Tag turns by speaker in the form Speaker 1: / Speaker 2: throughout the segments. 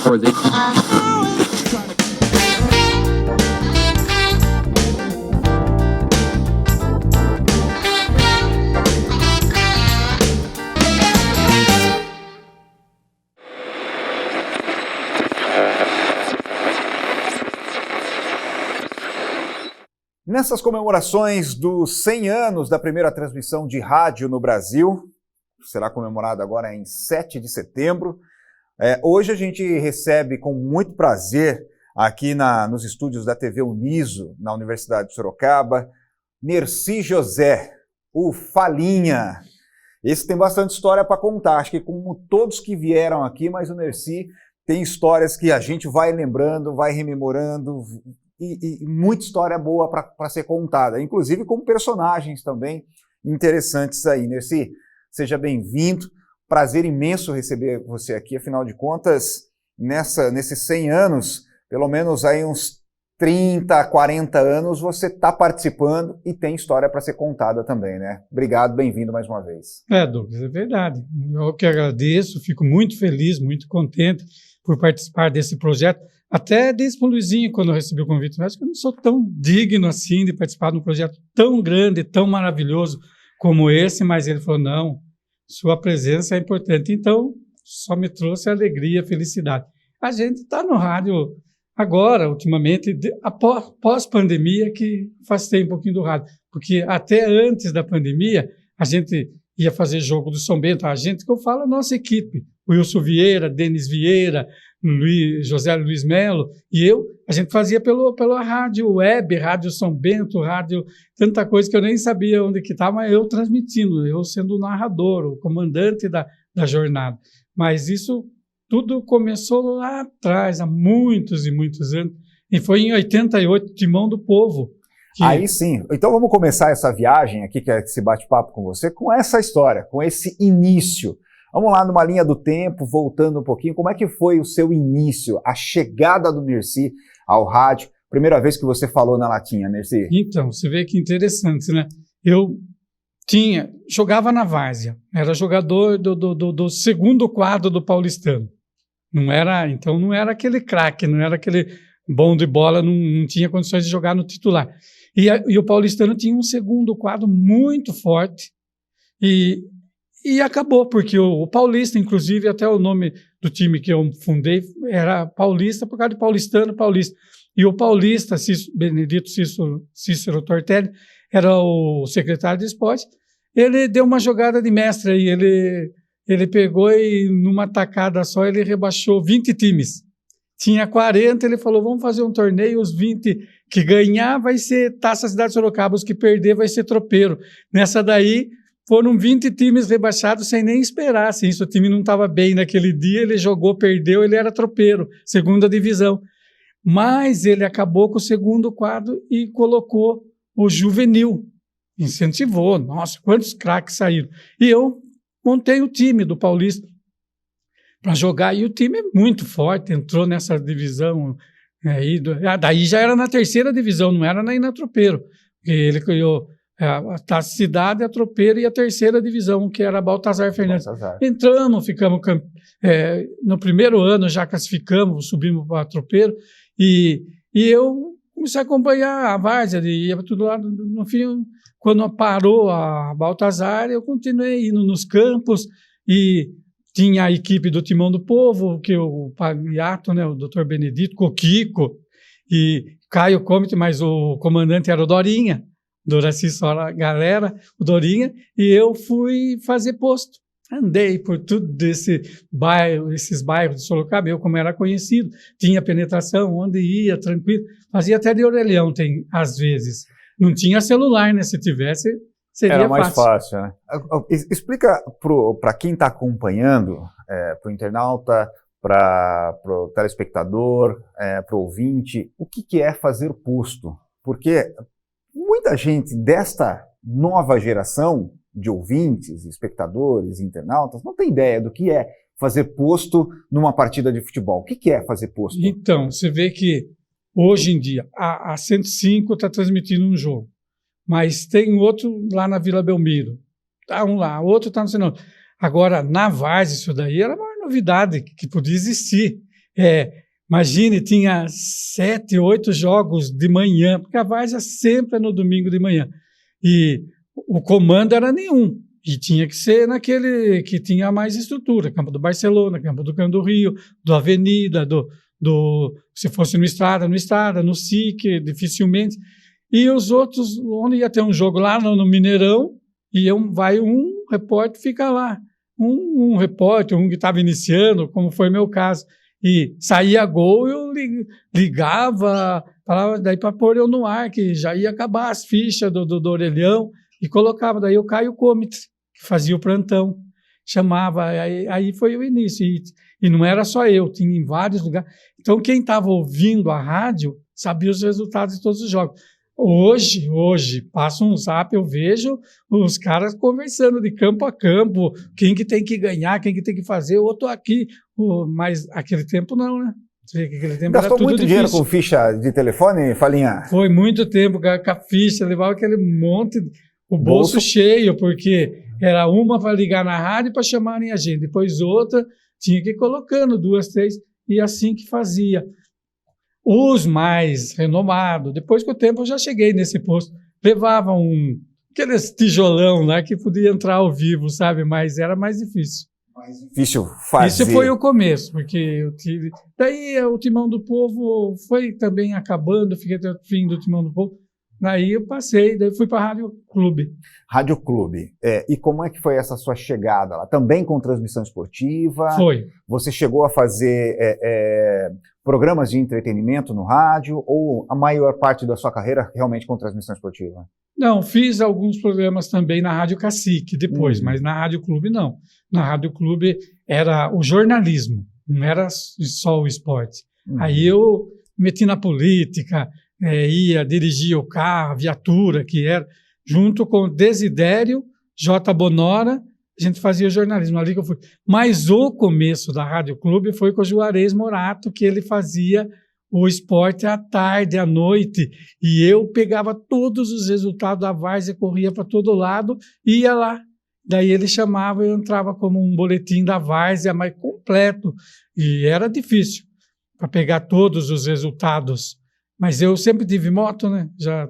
Speaker 1: or they...
Speaker 2: Nessas comemorações dos 100 anos da primeira transmissão de rádio no Brasil, será comemorada agora em 7 de setembro, hoje a gente recebe com muito prazer aqui nos estúdios da TV Uniso, na Universidade de Sorocaba, Nercy José, o Falinha. Esse tem bastante história para contar, acho que como todos que vieram aqui, mas o Nercy tem histórias que a gente vai lembrando, vai rememorando, e muita história boa para ser contada, inclusive com personagens também interessantes aí. Nercy, seja bem-vindo, prazer imenso receber você aqui, afinal de contas, nesses 100 anos, pelo menos aí uns 30, 40 anos, você está participando e tem história para ser contada também, né? Obrigado, bem-vindo mais uma vez.
Speaker 3: Douglas, é verdade. Eu que agradeço, fico muito feliz, muito contente por participar desse projeto. Até disse para o Luizinho, quando eu recebi o convite, mas acho que eu não sou tão digno assim de participar de um projeto tão grande, tão maravilhoso como esse, mas ele falou, não, sua presença é importante. Então, só me trouxe alegria, felicidade. A gente está no rádio agora, ultimamente, após pandemia, que afastei um pouquinho do rádio, porque até antes da pandemia, a gente ia fazer jogo do São Bento, a gente que eu falo, a nossa equipe, Wilson Vieira, Denis Vieira, José Luiz Melo e eu, a gente fazia pela rádio web, rádio São Bento, rádio, tanta coisa que eu nem sabia onde que estava, mas eu transmitindo, eu sendo o narrador, o comandante da jornada. Mas isso tudo começou lá atrás, há muitos e muitos anos, e foi em 88, Timão do Povo.
Speaker 2: Aí sim, então vamos começar essa viagem aqui, que é esse bate-papo com você, com essa história, com esse início. Vamos lá numa linha do tempo, voltando um pouquinho, como é que foi o seu início, a chegada do Nercy ao rádio, primeira vez que você falou na latinha, Nercy?
Speaker 3: Então, você vê que interessante, né? Eu jogava na várzea, era jogador do segundo quadro do Paulistano. Não era aquele craque, não era aquele bom de bola, não tinha condições de jogar no titular. E o Paulistano tinha um segundo quadro muito forte e acabou, porque o Paulista, inclusive, até o nome do time que eu fundei era Paulista, por causa de Paulistano, Paulista. E o Paulista, Benedito Cícero Tortelli, era o secretário de esporte, ele deu uma jogada de mestre aí, ele pegou e numa tacada só ele rebaixou 20 times. Tinha 40, ele falou, vamos fazer um torneio, os 20 que ganhar vai ser Taça Cidade de Sorocaba, os que perder vai ser tropeiro. Nessa daí, foram 20 times rebaixados sem nem esperar. Assim, se o time não estava bem naquele dia, ele jogou, perdeu, ele era tropeiro, segunda divisão. Mas ele acabou com o segundo quadro e colocou o juvenil. Incentivou. Nossa, quantos craques saíram. E eu montei o time do Paulista para jogar. E o time é muito forte, entrou nessa divisão. Daí já era na terceira divisão, não era na tropeiro. Porque ele criou a cidade, a tropeira e a terceira divisão, que era a Baltazar Fernandes. Entramos, ficamos no primeiro ano já classificamos, subimos para a tropeiro e eu comecei a acompanhar a várzea, ia tudo lá. No fim, quando parou a Baltazar, eu continuei indo nos campos e tinha a equipe do Timão do Povo, que o Pagliato, né, o Dr. Benedito, Coquico e Caio Comite, mas o comandante era o Dorinha. Doraci só a galera, o Dorinha, e eu fui fazer posto. Andei por tudo esses bairros de Sorocaba, eu como era conhecido, tinha penetração, onde ia, tranquilo, fazia até de orelhão, às vezes. Não tinha celular, né? Se tivesse, seria
Speaker 2: era mais fácil, né? Explica para quem está acompanhando, para o internauta, para o telespectador, para o ouvinte, o que é fazer posto? Porque muita gente desta nova geração de ouvintes, espectadores, internautas, não tem ideia do que é fazer posto numa partida de futebol. O que é fazer posto?
Speaker 3: Então, você vê que hoje em dia a 105 está transmitindo um jogo, mas tem outro lá na Vila Belmiro. Tá um lá, outro está no Senado. Agora, na Várzea, isso daí era a maior novidade que podia existir. Imagine, tinha 7, 8 jogos de manhã, porque a várzea sempre é no domingo de manhã. E o comando era nenhum. E tinha que ser naquele que tinha mais estrutura, campo do Barcelona, campo do Canto do Rio, do Avenida, se fosse no Estrada, no SIC, dificilmente. E os outros, onde ia ter um jogo lá no Mineirão, vai um repórter, fica lá. Um repórter, um que estava iniciando, como foi meu caso. E saía gol, eu ligava, falava daí para pôr eu no ar, que já ia acabar as fichas do orelhão, e colocava. Daí o Caio Comitre, que fazia o plantão, chamava, aí foi o início. E não era só eu, tinha em vários lugares. Então, quem estava ouvindo a rádio sabia os resultados de todos os jogos. Hoje, passa um zap, eu vejo os caras conversando de campo a campo, quem que tem que ganhar, quem que tem que fazer, eu estou aqui. Mas aquele tempo não, né? Aquele tempo
Speaker 2: gastou
Speaker 3: era tudo
Speaker 2: muito
Speaker 3: difícil.
Speaker 2: Dinheiro com ficha de telefone, Falinha?
Speaker 3: Foi muito tempo com a ficha, levava aquele monte, o bolso cheio, porque era uma para ligar na rádio para chamarem a gente, depois outra, tinha que ir colocando 2, 3, e assim que fazia. Os mais renomados, depois com o tempo eu já cheguei nesse posto, levava aqueles tijolão lá que podia entrar ao vivo, sabe? Mas era mais difícil.
Speaker 2: Mais difícil fazer.
Speaker 3: Esse foi o começo, porque eu tive... Daí o Timão do Povo foi também acabando, fiquei até o fim do Timão do Povo. Daí eu passei, daí fui para a Rádio Clube.
Speaker 2: Rádio Clube. E como é que foi essa sua chegada lá? Também com transmissão esportiva?
Speaker 3: Foi.
Speaker 2: Você chegou a fazer programas de entretenimento no rádio ou a maior parte da sua carreira realmente com transmissão esportiva?
Speaker 3: Não, fiz alguns programas também na Rádio Cacique depois, mas na Rádio Clube não. Na Rádio Clube era o jornalismo, não era só o esporte. Aí eu meti na política, ia dirigir o carro, a viatura, que era, junto com o Desidério, J. Bonora, a gente fazia jornalismo, ali que eu fui. Mas o começo da Rádio Clube foi com o Juarez Morato, que ele fazia o esporte à tarde, à noite, e eu pegava todos os resultados da várzea, corria para todo lado, ia lá. Daí ele chamava e eu entrava como um boletim da várzea, mais completo, e era difícil para pegar todos os resultados. Mas eu sempre tive moto, né? Já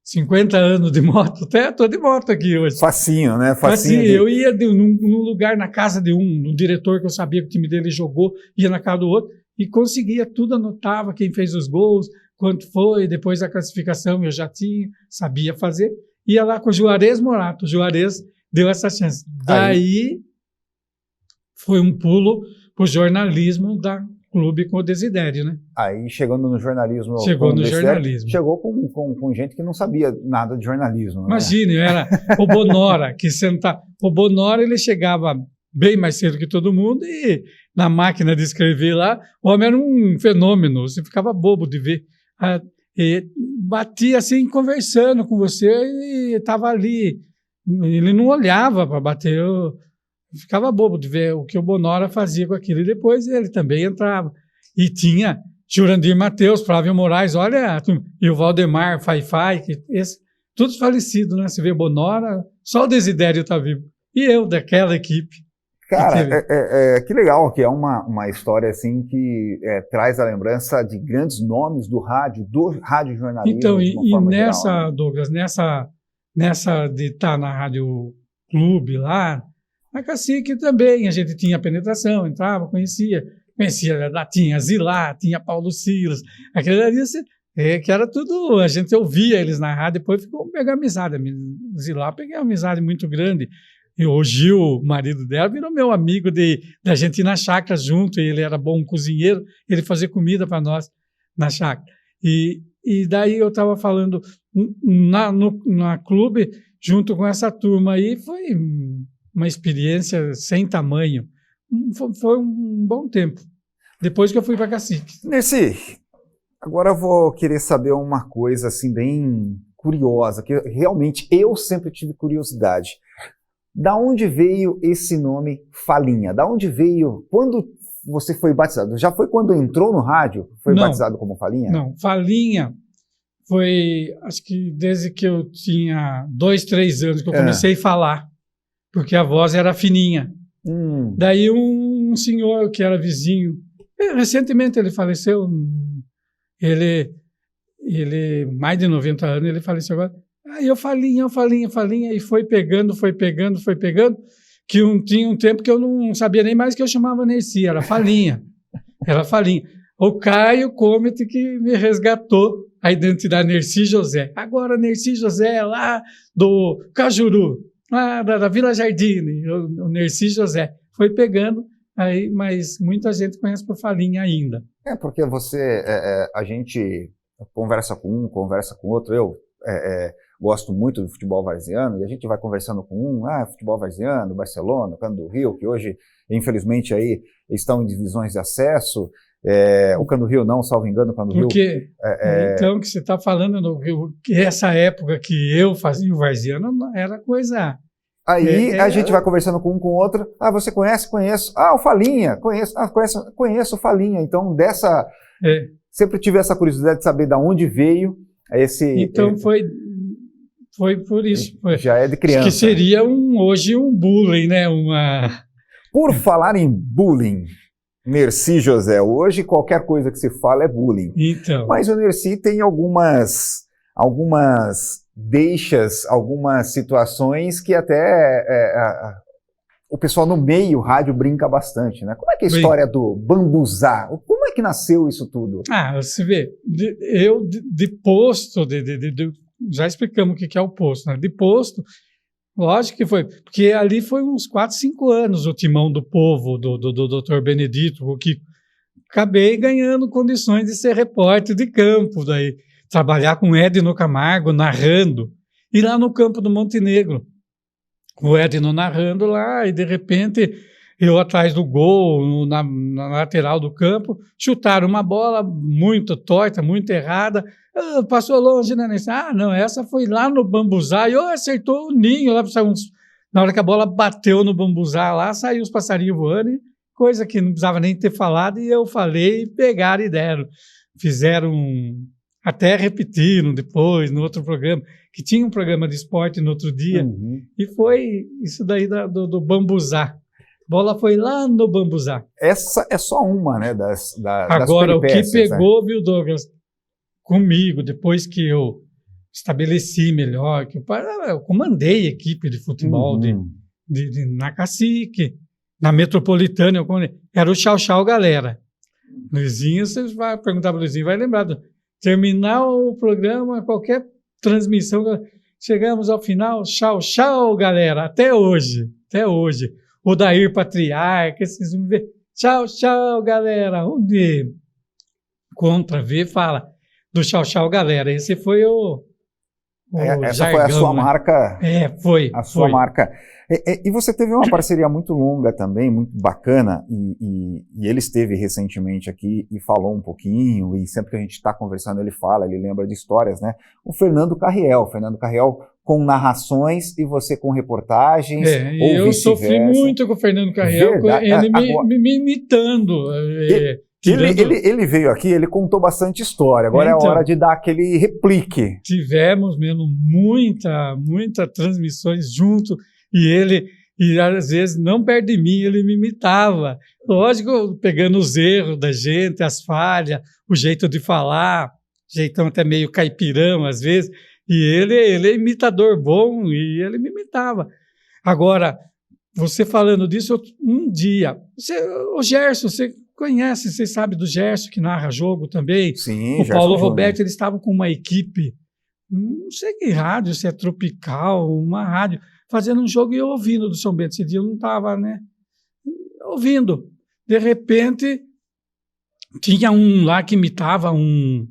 Speaker 3: 50 anos de moto, até estou de moto aqui hoje.
Speaker 2: Facinho, né? Facinho.
Speaker 3: Eu ia num lugar, na casa de um diretor que eu sabia que o time dele jogou, ia na casa do outro e conseguia tudo, anotava quem fez os gols, quanto foi, depois a classificação eu já tinha, sabia fazer. Ia lá com o Juarez Morato, o Juarez deu essa chance. Daí foi um pulo para o jornalismo da Clube com o Desidério, né?
Speaker 2: Aí, chegando no jornalismo...
Speaker 3: Chegou
Speaker 2: com gente que não sabia nada de jornalismo.
Speaker 3: Imagine, era o Bonora, que sentava... O Bonora, ele chegava bem mais cedo que todo mundo e na máquina de escrever lá, o homem era um fenômeno, você ficava bobo de ver. E batia assim, conversando com você e estava ali. Ele não olhava para bater, eu ficava bobo de ver o que o Bonora fazia com aquilo. E depois ele também entrava. E tinha Jurandir Matheus, Flávio Moraes, olha, e o Valdemar Fai-Fai, todos falecidos, né? Você vê Bonora, só o Desidério está vivo. E eu, daquela equipe.
Speaker 2: Cara, que legal, que é uma história assim que traz a lembrança de grandes nomes do rádio jornalismo.
Speaker 3: Então, e nessa,
Speaker 2: geral, né?
Speaker 3: Douglas, nessa de estar na Rádio Clube lá, na Cacique também, a gente tinha penetração, entrava, conhecia, tinha Zilá, tinha Paulo Silas, aquele ali, que era tudo, a gente ouvia eles na rádio, depois ficou pegar amizade. Zilá peguei uma amizade muito grande. E o Gil, o marido dela, virou meu amigo da gente ir na chácara junto, e ele era bom cozinheiro, ele fazia comida para nós na chácara. E daí eu estava falando, na Clube, junto com essa turma aí, foi uma experiência sem tamanho. Foi um bom tempo, depois que eu fui para Cacique.
Speaker 2: Nercy, agora eu vou querer saber uma coisa assim bem curiosa, que realmente eu sempre tive curiosidade. Da onde veio esse nome Falinha? Da onde veio, quando você foi batizado? Já foi quando entrou no rádio? Foi batizado como Falinha?
Speaker 3: Não, Falinha foi, acho que desde que eu tinha 2, 3 anos que eu comecei a falar, porque a voz era fininha. Daí um senhor que era vizinho, Recentemente ele faleceu, ele mais de 90 anos, ele faleceu agora. Aí eu falinha, e foi pegando, que tinha um tempo que eu não sabia nem mais que eu chamava Nerci, era Falinha. O Caio Comete que me resgatou a identidade Nerci José. Agora Nerci José é lá do Cajuru, lá da Vila Jardine, o Nerci José. Foi pegando, aí, mas muita gente conhece por Falinha ainda.
Speaker 2: Porque a gente conversa com um, conversa com outro, eu gosto muito do futebol varziano, e a gente vai conversando com futebol varziano, Barcelona, Cano do Rio, que hoje, infelizmente, aí estão em divisões de acesso, o Cano do Rio não, salvo engano, o Cano do Rio...
Speaker 3: Então, que você está falando, que essa época que eu fazia o varziano, era coisa...
Speaker 2: Aí a gente vai conversando com um com o outro, você conhece? Conheço. O Falinha, conheço. Conheço o Falinha. Então, sempre tive essa curiosidade de saber de onde veio esse...
Speaker 3: Então, foi por isso.
Speaker 2: Já é de criança.
Speaker 3: Que seria hoje um bullying, né?
Speaker 2: Por falar em bullying, Nerci José, hoje qualquer coisa que se fala é bullying.
Speaker 3: Então.
Speaker 2: Mas o Nerci tem algumas deixas, algumas situações que até o pessoal no meio rádio brinca bastante, né? Como é que é a história do bambuzá? Como é que nasceu isso tudo?
Speaker 3: Você vê, eu de posto, já explicamos o que é o posto, né? De posto, lógico que foi, porque ali foi uns 4, 5 anos o timão do povo, do Dr. Benedito, o que acabei ganhando condições de ser repórter de campo, daí trabalhar com Edno Camargo, narrando, e lá no campo do Montenegro, o Edno narrando lá, e de repente eu atrás do gol, na lateral do campo, chutaram uma bola muito torta, muito errada, passou longe, né? Não, essa foi lá no bambuzá, e acertou o ninho, lá na hora que a bola bateu no bambuzá lá, saiu os passarinhos voando, coisa que não precisava nem ter falado, e eu falei, pegaram e deram. Fizeram até repetiram depois, no outro programa, que tinha um programa de esporte no outro dia, e foi isso daí do bambuzá. A bola foi lá no bambuzá. Essa
Speaker 2: é só uma, né,
Speaker 3: Agora,
Speaker 2: das peripécias,
Speaker 3: o que pegou, viu, Douglas, comigo, depois que eu estabeleci melhor, que eu comandei equipe de futebol na Cacique, na Metropolitana, era o Chau Galera. Luizinho, você vai perguntar para o Luizinho, vai lembrar terminar o programa, qualquer transmissão, chegamos ao final, tchau, galera, até hoje. O Dair Patriarca, esses vão ver, tchau, galera, onde Contra V fala do tchau, galera, esse foi
Speaker 2: essa
Speaker 3: jargão,
Speaker 2: foi a sua,
Speaker 3: né?
Speaker 2: marca.
Speaker 3: Foi.
Speaker 2: A sua marca. E você teve uma parceria muito longa também, muito bacana, e ele esteve recentemente aqui e falou um pouquinho, e sempre que a gente está conversando ele lembra de histórias, né? O Fernando Carriel com narrações e você com reportagens, ou
Speaker 3: eu sofri muito com o Fernando Carriel, ele me imitando.
Speaker 2: Ele veio aqui, ele contou bastante história, agora é a hora de dar aquele replique.
Speaker 3: Tivemos mesmo muita transmissões junto, e às vezes não perto de mim, ele me imitava. Lógico, pegando os erros da gente, as falhas, o jeito de falar, jeitão até meio caipirão às vezes, e ele é imitador bom, e ele me imitava. Agora, você falando disso, um dia, o Gerson, você conhece, você sabe do Gerson, que narra jogo também.
Speaker 2: Sim,
Speaker 3: o Paulo Roberto, eles estavam com uma equipe, não sei que rádio, se é Tropical, uma rádio, fazendo um jogo e eu ouvindo do São Bento. Esse dia eu não estava, né? Ouvindo. De repente, tinha um lá que imitava um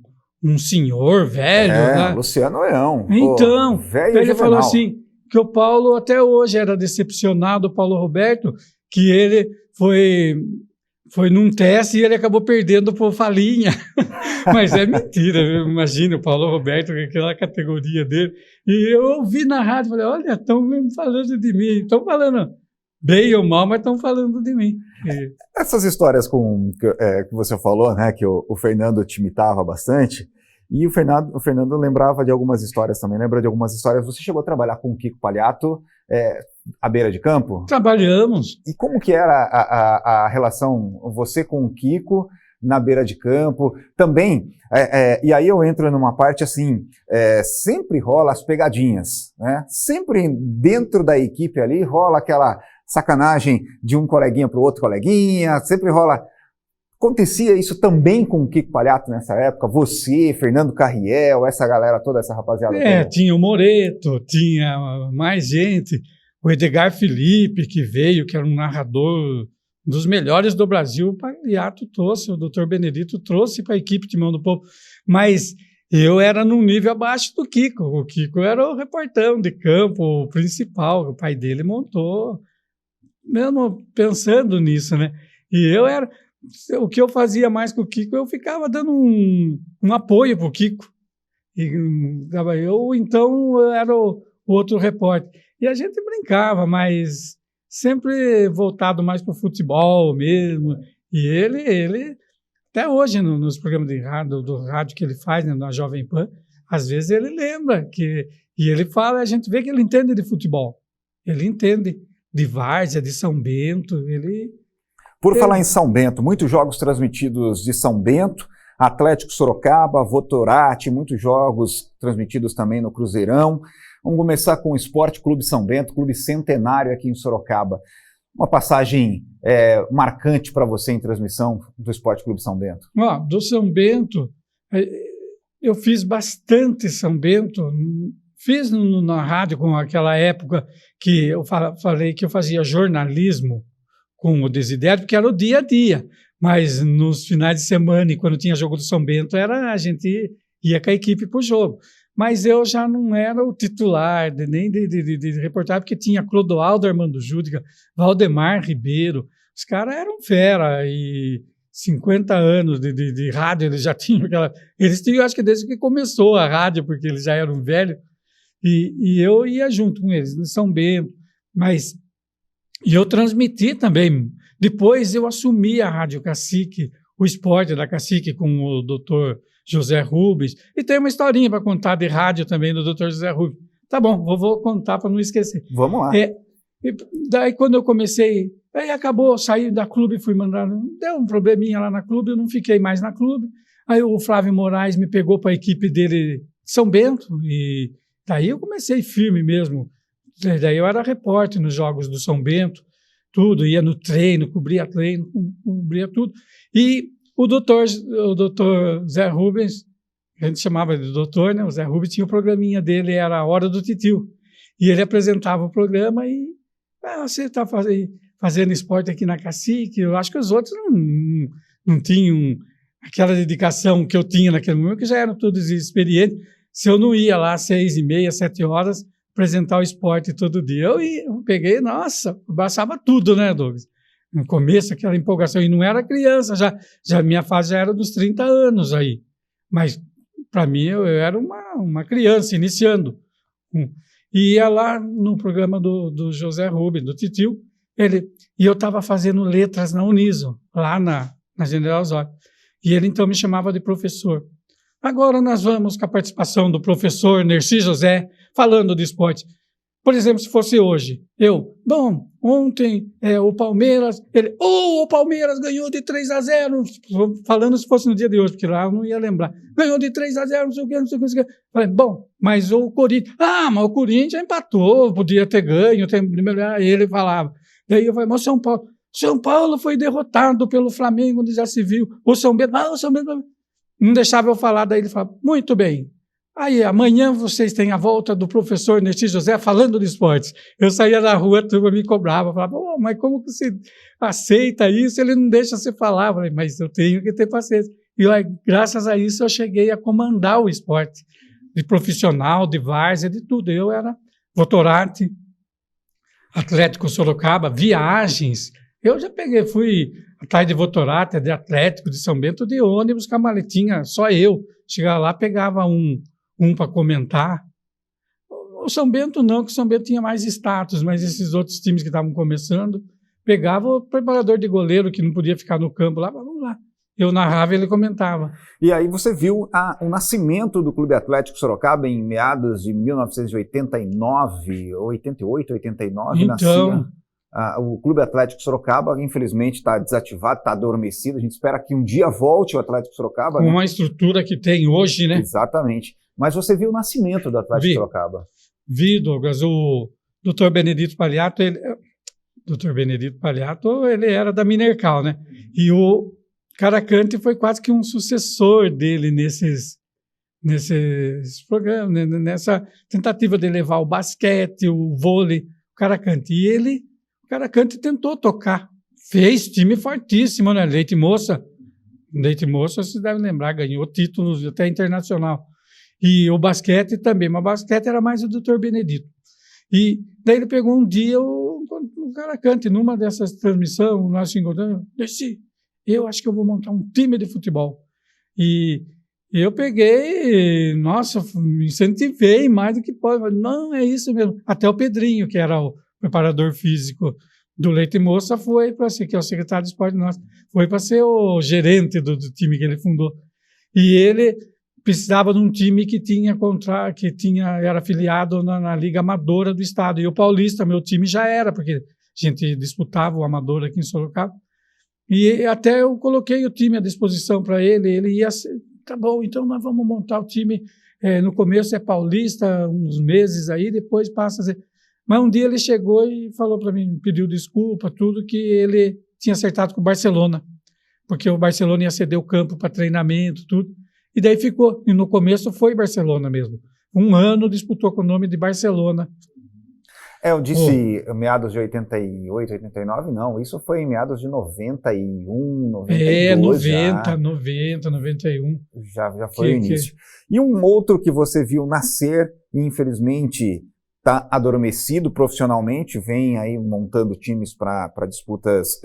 Speaker 3: senhor velho. Lá.
Speaker 2: Luciano Leão.
Speaker 3: Então,
Speaker 2: velho
Speaker 3: ele falou assim, que o Paulo até hoje era decepcionado, o Paulo Roberto, que ele foi num teste e ele acabou perdendo por Falinha. Mas é mentira, imagina o Paulo Roberto, aquela categoria dele. E eu ouvi na rádio, falei, olha, estão falando de mim, estão falando bem ou mal, mas estão falando de mim.
Speaker 2: Essas histórias que você falou, né, que o Fernando te imitava bastante, e o Fernando lembrava de algumas histórias também, lembra de algumas histórias. Você chegou a trabalhar com o Kiko Palhato à beira de campo?
Speaker 3: Trabalhamos.
Speaker 2: E como que era a relação, você com o Kiko, na beira de campo. Também, e aí eu entro numa parte assim, sempre rola as pegadinhas, né? Sempre dentro da equipe ali rola aquela sacanagem de um coleguinha para o outro coleguinha, sempre rola. Acontecia isso também com o Kiko Palhato nessa época? Você, Fernando Carriel, essa galera toda, essa rapaziada toda?
Speaker 3: Tinha o Moreto, tinha mais gente, o Edgar Felipe, que veio, que era um narrador dos melhores do Brasil, o Palhato trouxe, o Dr. Benedito trouxe para a equipe de Mão do Povo, mas eu era num nível abaixo do Kiko. O Kiko era o reportão de campo, o principal, o pai dele montou, mesmo pensando nisso, né? E eu era... O que eu fazia mais com o Kiko, eu ficava dando um apoio para o Kiko. Eu era o outro repórter. E a gente brincava, mas sempre voltado mais para o futebol mesmo. E ele até hoje, nos programas de rádio, do rádio que ele faz, né, na Jovem Pan, às vezes ele lembra e ele fala, a gente vê que ele entende de futebol. Ele entende de várzea, de São Bento,
Speaker 2: Por falar em São Bento, muitos jogos transmitidos de São Bento, Atlético Sorocaba, Votorati, muitos jogos transmitidos também no Cruzeirão. Vamos começar com o Esporte Clube São Bento, clube centenário aqui em Sorocaba. Uma passagem marcante para você em transmissão do Esporte Clube São Bento.
Speaker 3: Do São Bento, eu fiz bastante São Bento. Fiz na rádio com aquela época que eu falei que eu fazia jornalismo com o Desidério, porque era o dia a dia, mas nos finais de semana e quando tinha jogo do São Bento, a gente ia com a equipe para o jogo. Mas eu já não era o titular, nem de reportagem, porque tinha Clodoaldo Armando Júdica, Valdemar Ribeiro, os caras eram fera, e 50 anos de rádio, eles já tinham aquela... Eles tinham, acho que desde que começou a rádio, porque eles já eram velhos, e eu ia junto com eles, no São Bento, mas... E eu transmiti também. Depois eu assumi a Rádio Cacique, o esporte da Cacique com o Dr. José Rubens. E tem uma historinha para contar de rádio também do Dr. José Rubens. Tá bom, vou contar para não esquecer.
Speaker 2: Vamos lá.
Speaker 3: Daí quando eu comecei, acabou, saí da clube, fui mandado, deu um probleminha lá na clube, eu não fiquei mais na clube. Aí o Flávio Moraes me pegou para a equipe dele de São Bento, e daí eu comecei firme mesmo. Daí eu era repórter nos jogos do São Bento, tudo, ia no treino, cobria tudo. E o doutor Zé Rubens, a gente chamava de doutor, né? O Zé Rubens tinha o programinha dele, era a Hora do Titio. E ele apresentava o programa e você está fazendo esporte aqui na Cacique. Eu acho que os outros não tinham aquela dedicação que eu tinha naquele momento, que já eram todos experientes. Se eu não ia lá às 6h30, 7h, apresentar o esporte todo dia. Eu peguei, nossa, passava tudo, né, Douglas? No começo, aquela empolgação, e não era criança, já minha fase já era dos 30 anos aí. Mas, para mim, eu era uma criança, iniciando. E ia lá no programa do José Rubens, do Titio, e eu estava fazendo letras na Uniso, lá na General Osório. E ele, então, me chamava de professor. Agora nós vamos com a participação do professor Nerci José, falando de esporte. Por exemplo, se fosse hoje, ontem o Palmeiras, o Palmeiras ganhou de 3-0, falando se fosse no dia de hoje, porque lá eu não ia lembrar. Ganhou de 3-0, não sei o quê, não sei o quê. Falei, mas o Corinthians... mas o Corinthians empatou, podia ter ganho, aí ele falava. Daí eu falei, mas São Paulo foi derrotado pelo Flamengo, onde já se viu. O São Bento... Não deixava eu falar, daí ele falava, muito bem. Aí, amanhã vocês têm a volta do professor Nerci José falando de esportes. Eu saía na rua, a turma me cobrava, falava, mas como que você aceita isso? Ele não deixa você falar. Eu falei, mas eu tenho que ter paciência. E graças a isso eu cheguei a comandar o esporte, de profissional, de várzea, de tudo. Eu era Votorati, Atlético Sorocaba, viagens. Eu já fui atrás de Votorati, de Atlético, de São Bento, de ônibus com a maletinha, só eu. Chegava lá, pegava um para comentar. O São Bento não, que o São Bento tinha mais status, mas esses outros times que estavam começando, pegava o preparador de goleiro, que não podia ficar no campo lá, vamos lá. Eu narrava e ele comentava.
Speaker 2: E aí você viu o nascimento do Clube Atlético Sorocaba em meados de 1989, 88, 89,
Speaker 3: então,
Speaker 2: o Clube Atlético Sorocaba, infelizmente, está desativado, está adormecido. A gente espera que um dia volte o Atlético Sorocaba.
Speaker 3: Com uma estrutura que tem hoje, né?
Speaker 2: Exatamente. Mas você viu o nascimento do Atlético Sorocaba?
Speaker 3: Vi, Douglas. O Dr. Benedito Palhato, ele era da Minercal, né? E o Cavalcante foi quase que um sucessor dele nesses programas, nessa tentativa de levar o basquete, o vôlei, o Cavalcante. E o Cavalcante tentou tocar, fez time fortíssimo, né? Leite Moça, você deve lembrar, ganhou títulos até internacional. E o basquete também, mas o basquete era mais o Dr. Benedito. E daí ele pegou um dia o Cavalcante, numa dessas transmissões, nós se encontramos, eu acho que eu vou montar um time de futebol. E eu peguei, nossa, me incentivei mais do que pode. Não, é isso mesmo. Até o Pedrinho, que era o preparador físico do Leite Moça, foi para ser, que é o secretário de esporte nosso, foi para ser o gerente do time que ele fundou. E ele precisava de um time que era afiliado na Liga Amadora do Estado. E o Paulista, meu time, já era, porque a gente disputava o Amador aqui em Sorocaba. E até eu coloquei o time à disposição para ele ia... Tá bom, então nós vamos montar o time. No começo é Paulista, uns meses aí, depois passa a ser... Mas um dia ele chegou e falou para mim, pediu desculpa, tudo, que ele tinha acertado com o Barcelona, porque o Barcelona ia ceder o campo para treinamento, tudo. E daí ficou. E no começo foi Barcelona mesmo. Um ano disputou com o nome de Barcelona.
Speaker 2: Eu disse meados de 88, 89, não. Isso foi em meados de 91, 92.
Speaker 3: 90, 91.
Speaker 2: Já foi o início. E um outro que você viu nascer e infelizmente está adormecido profissionalmente, vem aí montando times para disputas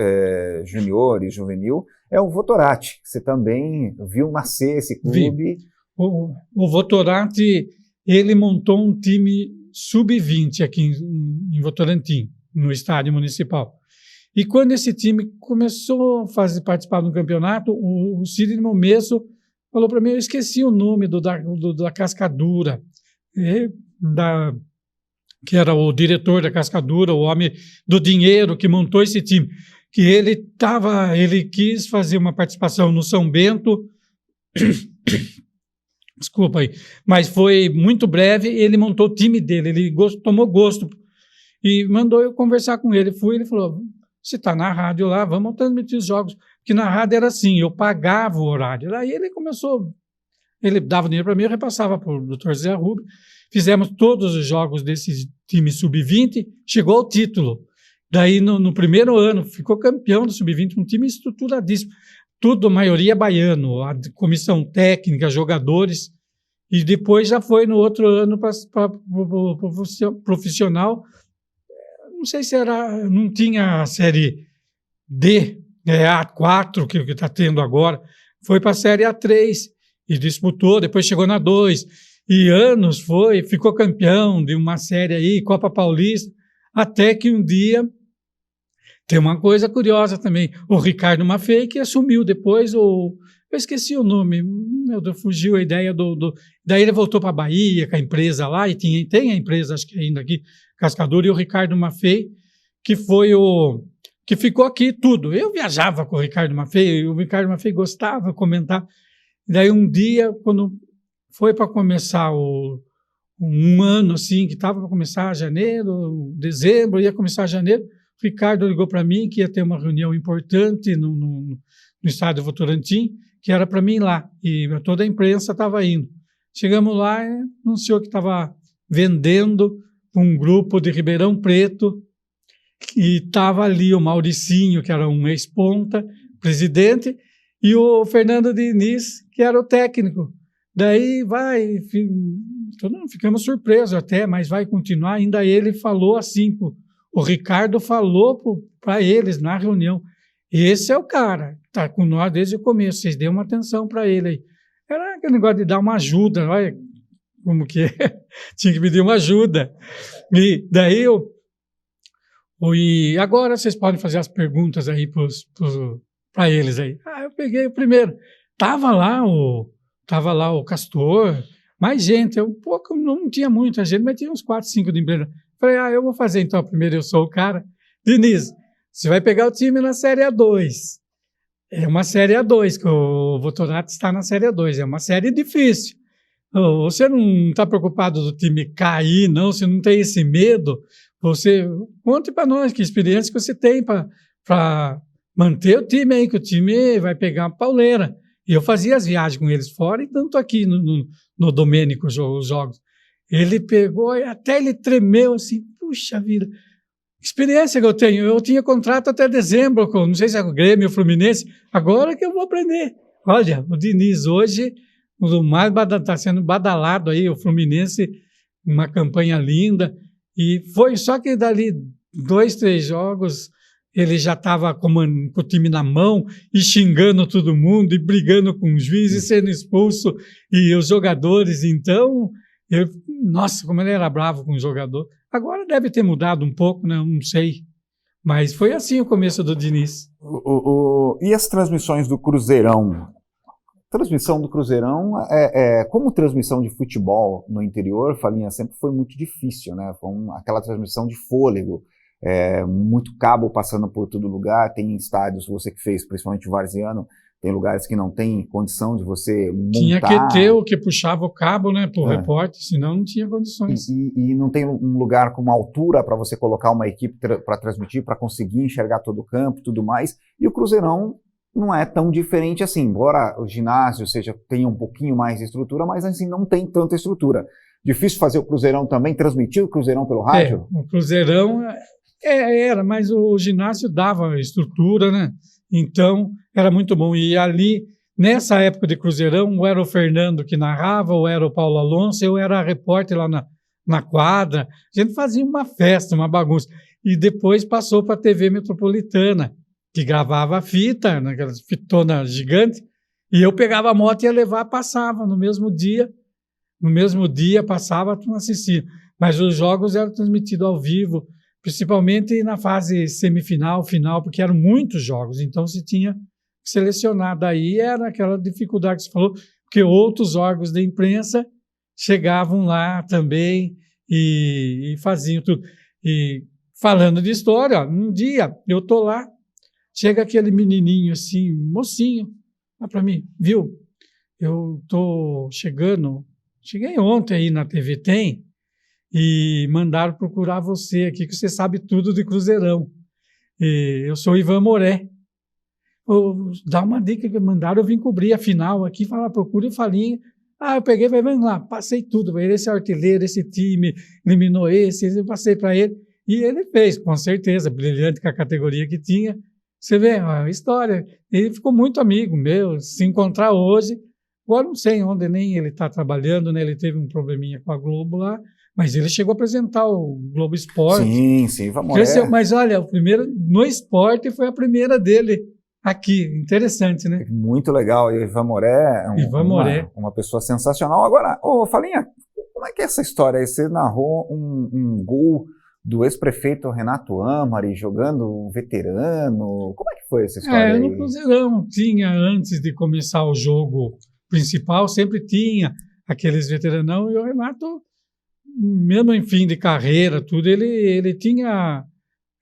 Speaker 2: juniores, juvenil, é o Votorati. Você também viu nascer esse clube.
Speaker 3: O Votorati, ele montou um time sub-20 aqui em Votorantim, no estádio municipal. E quando esse time começou a participar do campeonato, o Cid Momesso falou para mim, eu esqueci o nome da Cascadura, que era o diretor da Cascadura, o homem do dinheiro que montou esse time, que ele quis fazer uma participação no São Bento, desculpa aí, mas foi muito breve, ele montou o time dele, ele tomou gosto e mandou eu conversar com ele. Ele falou, você está na rádio lá, vamos transmitir os jogos, porque na rádio era assim, eu pagava o horário. Aí ele dava dinheiro para mim, eu repassava para o Dr. Zé Rubio, fizemos todos os jogos desse time sub-20, chegou ao título. Daí no primeiro ano ficou campeão do sub-20, um time estruturadíssimo. Tudo, a maioria baiano, a comissão técnica, jogadores, e depois já foi no outro ano para profissional. Não sei se não tinha a série D, A4, que está tendo agora, foi para a série A3 e disputou, depois chegou na 2, e ficou campeão de uma série aí, Copa Paulista, até que um dia. Tem uma coisa curiosa também, o Ricardo Maffei, que assumiu depois, eu esqueci o nome, meu Deus, fugiu a ideia daí ele voltou para a Bahia, com a empresa lá, e tem a empresa, acho que ainda aqui, Cascadura, e o Ricardo Maffei, que que ficou aqui tudo. Eu viajava com o Ricardo Maffei gostava de comentar. Daí um dia, quando foi para começar um ano assim, que estava para começar janeiro, dezembro, ia começar janeiro, o Ricardo ligou para mim que ia ter uma reunião importante no estádio Votorantim, que era para mim lá, e toda a imprensa estava indo. Chegamos lá e anunciou que estava vendendo um grupo de Ribeirão Preto, e estava ali o Mauricinho, que era um ex-ponta, presidente, e o Fernando Diniz, que era o técnico. Daí ficamos surpresos até, mas vai continuar. Ainda ele falou assim, o Ricardo falou para eles na reunião, esse é o cara, está com nós desde o começo, vocês dêem uma atenção para ele aí. Era aquele negócio de dar uma ajuda, olha como que é, tinha que pedir uma ajuda. E daí e agora vocês podem fazer as perguntas aí para eles aí. Eu peguei o primeiro, estava lá o Castor, mais gente, não tinha muita gente, mas tinha uns 4, 5 de empresa. Falei, eu vou fazer então primeiro, eu sou o cara. Diniz, você vai pegar o time na Série A2. É uma Série A2, que o Votorantim está na Série A2. É uma série difícil. Você não está preocupado do time cair, não? Você não tem esse medo? Você conte para nós que experiência que você tem para manter o time aí, que o time vai pegar a pauleira. E eu fazia as viagens com eles fora e tanto aqui no Domênico, os jogos. Ele pegou e até ele tremeu assim, puxa vida. Experiência que eu tenho. Eu tinha contrato até dezembro, não sei se é o Grêmio ou o Fluminense, agora que eu vou aprender. Olha, o Diniz hoje, o mais está sendo badalado aí, o Fluminense, uma campanha linda. E foi só que dali 2, 3 jogos ele já estava com o time na mão e xingando todo mundo e brigando com o juiz e sendo expulso e os jogadores. Então, nossa, como ele era bravo com o jogador. Agora deve ter mudado um pouco, né? Não sei. Mas foi assim o começo do Diniz.
Speaker 2: E as transmissões do Cruzeirão? Transmissão do Cruzeirão, como transmissão de futebol no interior, Falinha, sempre foi muito difícil, né? Foi aquela transmissão de fôlego, muito cabo passando por todo lugar, tem estádios, você que fez, principalmente varziano, tem lugares que não tem condição de você montar.
Speaker 3: Tinha que ter o que puxava o cabo, né, pro repórter, senão não tinha condições.
Speaker 2: E não tem um lugar com uma altura para você colocar uma equipe para transmitir, para conseguir enxergar todo o campo e tudo mais, e o Cruzeirão não é tão diferente assim, embora o ginásio tenha um pouquinho mais de estrutura, mas assim não tem tanta estrutura. Difícil fazer o Cruzeirão também, transmitir o Cruzeirão pelo rádio?
Speaker 3: O Cruzeirão era, mas o ginásio dava estrutura, né? Então era muito bom. E ali, nessa época de Cruzeirão, ou era o Fernando que narrava, ou era o Paulo Alonso, eu era repórter lá na quadra. A gente fazia uma festa, uma bagunça. E depois passou para a TV Metropolitana, que gravava a fita, naquelas fitonas gigantes, e eu pegava a moto e ia levar, passava no mesmo dia. No mesmo dia passava, tu não assistia. Mas os jogos eram transmitidos ao vivo, principalmente na fase semifinal, final, porque eram muitos jogos, então se tinha que selecionar. Daí era aquela dificuldade que você falou, porque outros órgãos da imprensa chegavam lá também e faziam tudo. E falando de história, um dia eu estou lá, chega aquele menininho assim, mocinho, lá para mim, viu? Eu estou cheguei ontem aí na TV Tem, e mandaram procurar você aqui, que você sabe tudo de Cruzeirão. Eu sou Ivan Moré. Dá uma dica que mandaram, eu vim cobrir a final aqui, falar, procura o Falinha. Eu peguei, vamos lá, passei tudo, esse artilheiro, esse time, eliminou esse, eu passei para ele. E ele fez, com certeza, brilhante com a categoria que tinha. Você vê a história. Ele ficou muito amigo meu, se encontrar hoje. Agora não sei onde nem ele está trabalhando, né? Ele teve um probleminha com a Globo lá, mas ele chegou a apresentar o Globo Esporte.
Speaker 2: Sim, vamos lá.
Speaker 3: Mas olha, o primeiro no esporte foi a primeira dele aqui. Interessante, né?
Speaker 2: Muito legal. E Ivan Moré é uma pessoa sensacional. Agora, Falinha, como é que é essa história aí? Você narrou um gol do ex-prefeito Renato Amari jogando veterano. Como é que foi essa história aí?
Speaker 3: No Cruzeirão tinha, antes de começar o jogo principal, sempre tinha aqueles veteranão, e o Renato, mesmo em fim de carreira, tudo, ele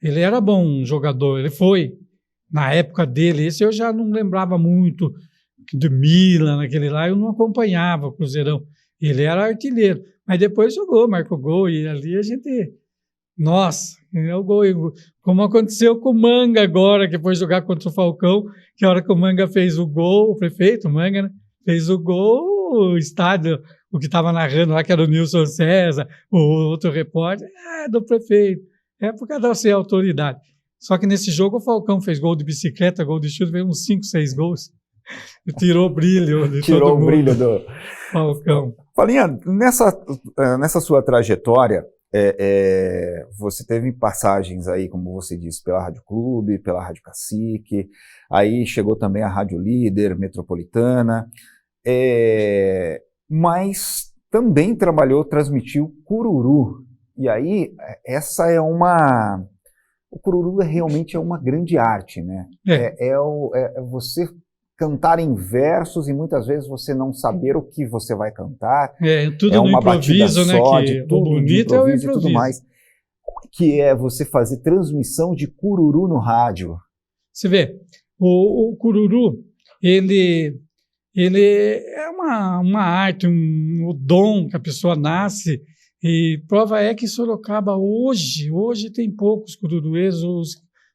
Speaker 3: era bom jogador, ele foi, na época dele, esse eu já não lembrava muito, do Milan, naquele lá, eu não acompanhava o Cruzeirão, ele era artilheiro, mas depois jogou, marcou gol, e ali a gente, nossa, é o gol, como aconteceu com o Manga agora, que foi jogar contra o Falcão, que a hora que o Manga fez o gol, o prefeito, o Manga, né, fez o gol, o estádio, o que estava narrando lá, que era o Nilson César, o outro repórter, do prefeito. É por causa da sua autoridade. Só que nesse jogo o Falcão fez gol de bicicleta, gol de chute, veio uns 5, 6 gols. E tirou o brilho de todo mundo. Tirou o brilho do Falcão.
Speaker 2: Falinha, nessa sua trajetória, você teve passagens aí, como você disse, pela Rádio Clube, pela Rádio Cacique, aí chegou também a Rádio Líder, Metropolitana, mas também transmitiu Cururu. E aí, o Cururu realmente é uma grande arte, né? Você cantar em versos e muitas vezes você não saber o que você vai cantar.
Speaker 3: Tudo no
Speaker 2: uma
Speaker 3: improviso,
Speaker 2: batida
Speaker 3: né?
Speaker 2: só,
Speaker 3: Que
Speaker 2: de tudo
Speaker 3: bonito
Speaker 2: de improviso e tudo mais. que é você fazer transmissão de cururu no rádio?
Speaker 3: Você vê, o cururu, ele é uma arte, um dom que a pessoa nasce, e prova é que Sorocaba hoje tem poucos cururueiros. O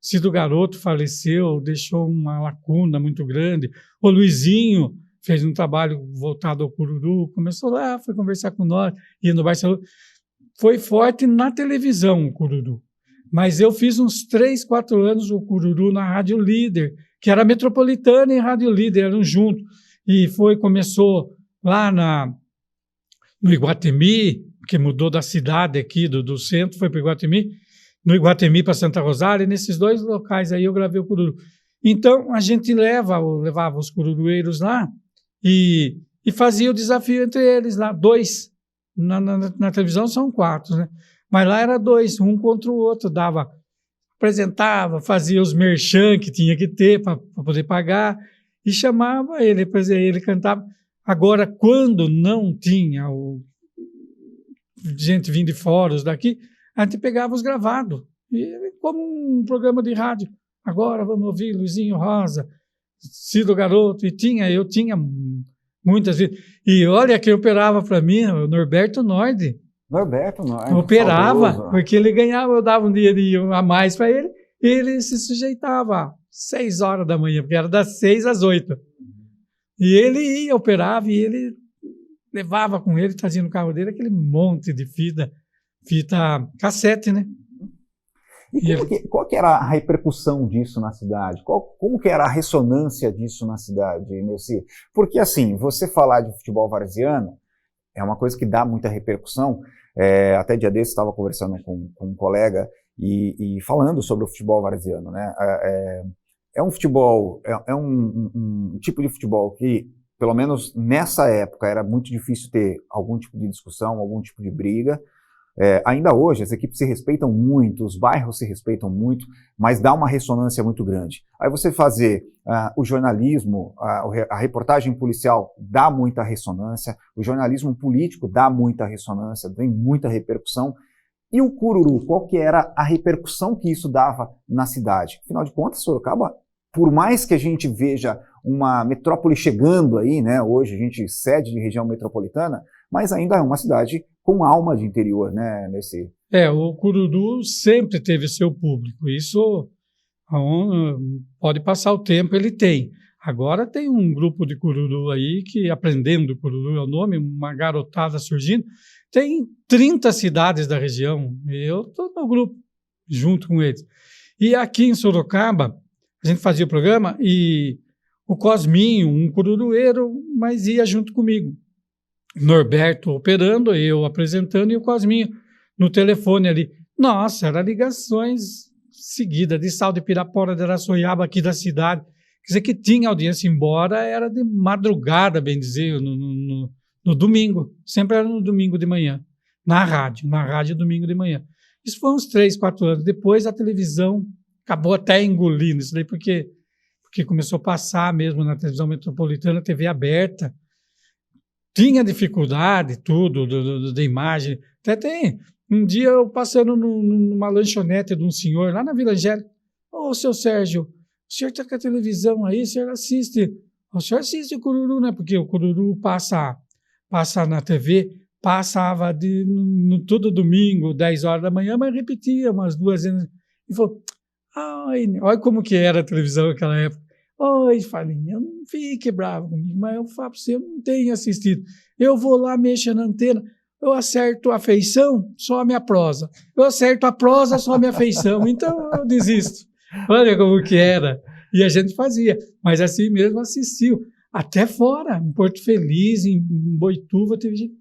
Speaker 3: Cido Garoto faleceu, deixou uma lacuna muito grande. O Luizinho fez um trabalho voltado ao cururu, começou lá, foi conversar com nós, ia no Barcelona. Foi forte na televisão o cururu. Mas eu fiz uns 3, 4 anos o cururu na Rádio Líder, que era Metropolitana e Rádio Líder, eram juntos. E começou lá no Iguatemi, que mudou da cidade aqui, do centro, foi para o Iguatemi, no Iguatemi para Santa Rosália, e nesses 2 locais aí eu gravei o cururu. Então, a gente levava os cururueiros lá e fazia o desafio entre eles lá, 2. Na televisão são 4, né? Mas lá era 2, um contra o outro, apresentava, fazia os merchan que tinha que ter para poder pagar, e chamava ele, depois ele cantava. Agora, quando não tinha gente vindo de fora, os daqui, a gente pegava os gravados, como um programa de rádio. Agora vamos ouvir Luizinho Rosa, Cido Garoto, eu tinha muitas vezes. E olha, quem operava para mim, o Norberto Nord.
Speaker 2: Norberto Nord.
Speaker 3: Operava,
Speaker 2: saudoso.
Speaker 3: porque ele ganhava, eu dava um dinheirinho a mais para ele, e ele se sujeitava às 6 horas da manhã, porque era das 6 às 8. E ele ia, operava, e ele levava com ele, trazia no carro dele aquele monte de fita cassete, né?
Speaker 2: E qual que era a repercussão disso na cidade? Como que era a ressonância disso na cidade? Porque, assim, você falar de futebol varziano é uma coisa que dá muita repercussão. Até dia desses estava conversando com um colega e falando sobre o futebol varziano, né? É um futebol, um tipo de futebol que, pelo menos nessa época, era muito difícil ter algum tipo de discussão, algum tipo de briga. Ainda hoje, as equipes se respeitam muito, os bairros se respeitam muito, mas dá uma ressonância muito grande. Aí você fazer o jornalismo, a reportagem policial dá muita ressonância, o jornalismo político dá muita ressonância, tem muita repercussão. E o cururu, qual que era a repercussão que isso dava na cidade? Afinal de contas, Sorocaba, por mais que a gente veja uma metrópole chegando aí, né? Hoje a gente cede de região metropolitana, mas ainda é uma cidade com alma de interior, né?
Speaker 3: O cururu sempre teve seu público. Isso pode passar o tempo, ele tem. Agora tem um grupo de cururu aí que, aprendendo cururu é o nome, uma garotada surgindo. Tem 30 cidades da região. Eu estou no grupo, junto com eles. E aqui em Sorocaba, a gente fazia o programa e o Cosminho, um cururueiro, mas ia junto comigo. Norberto operando, eu apresentando e o Cosminho no telefone ali. Nossa, eram ligações seguidas de Sal de Pirapora, de Araçoiaba, aqui da cidade. Quer dizer que tinha audiência, embora era de madrugada, bem dizer, no domingo. Sempre era no domingo de manhã, na rádio domingo de manhã. Isso foi uns 3, 4 anos. Depois a televisão acabou até engolindo isso daí, porque começou a passar mesmo na televisão metropolitana, TV aberta. Tinha dificuldade, tudo, da imagem. Até tem. Um dia eu passando numa lanchonete de um senhor lá na Vila Angélica. Ô, seu Sérgio, o senhor está com a televisão aí, o senhor assiste. O senhor assiste o cururu, né? Porque o cururu passa na TV, passava todo domingo, 10 horas da manhã, mas repetia umas 2 vezes. E falou, olha como que era a televisão naquela época. Oi, Falinha, não fique bravo comigo, mas eu falo para você, eu não tenho assistido. Eu vou lá, mexer na antena, eu acerto a feição, some a prosa. Eu acerto a prosa, some a feição. Então eu desisto. Olha como que era. E a gente fazia, mas assim mesmo assistiu. Até fora, em Porto Feliz, em Boituva, teve gente.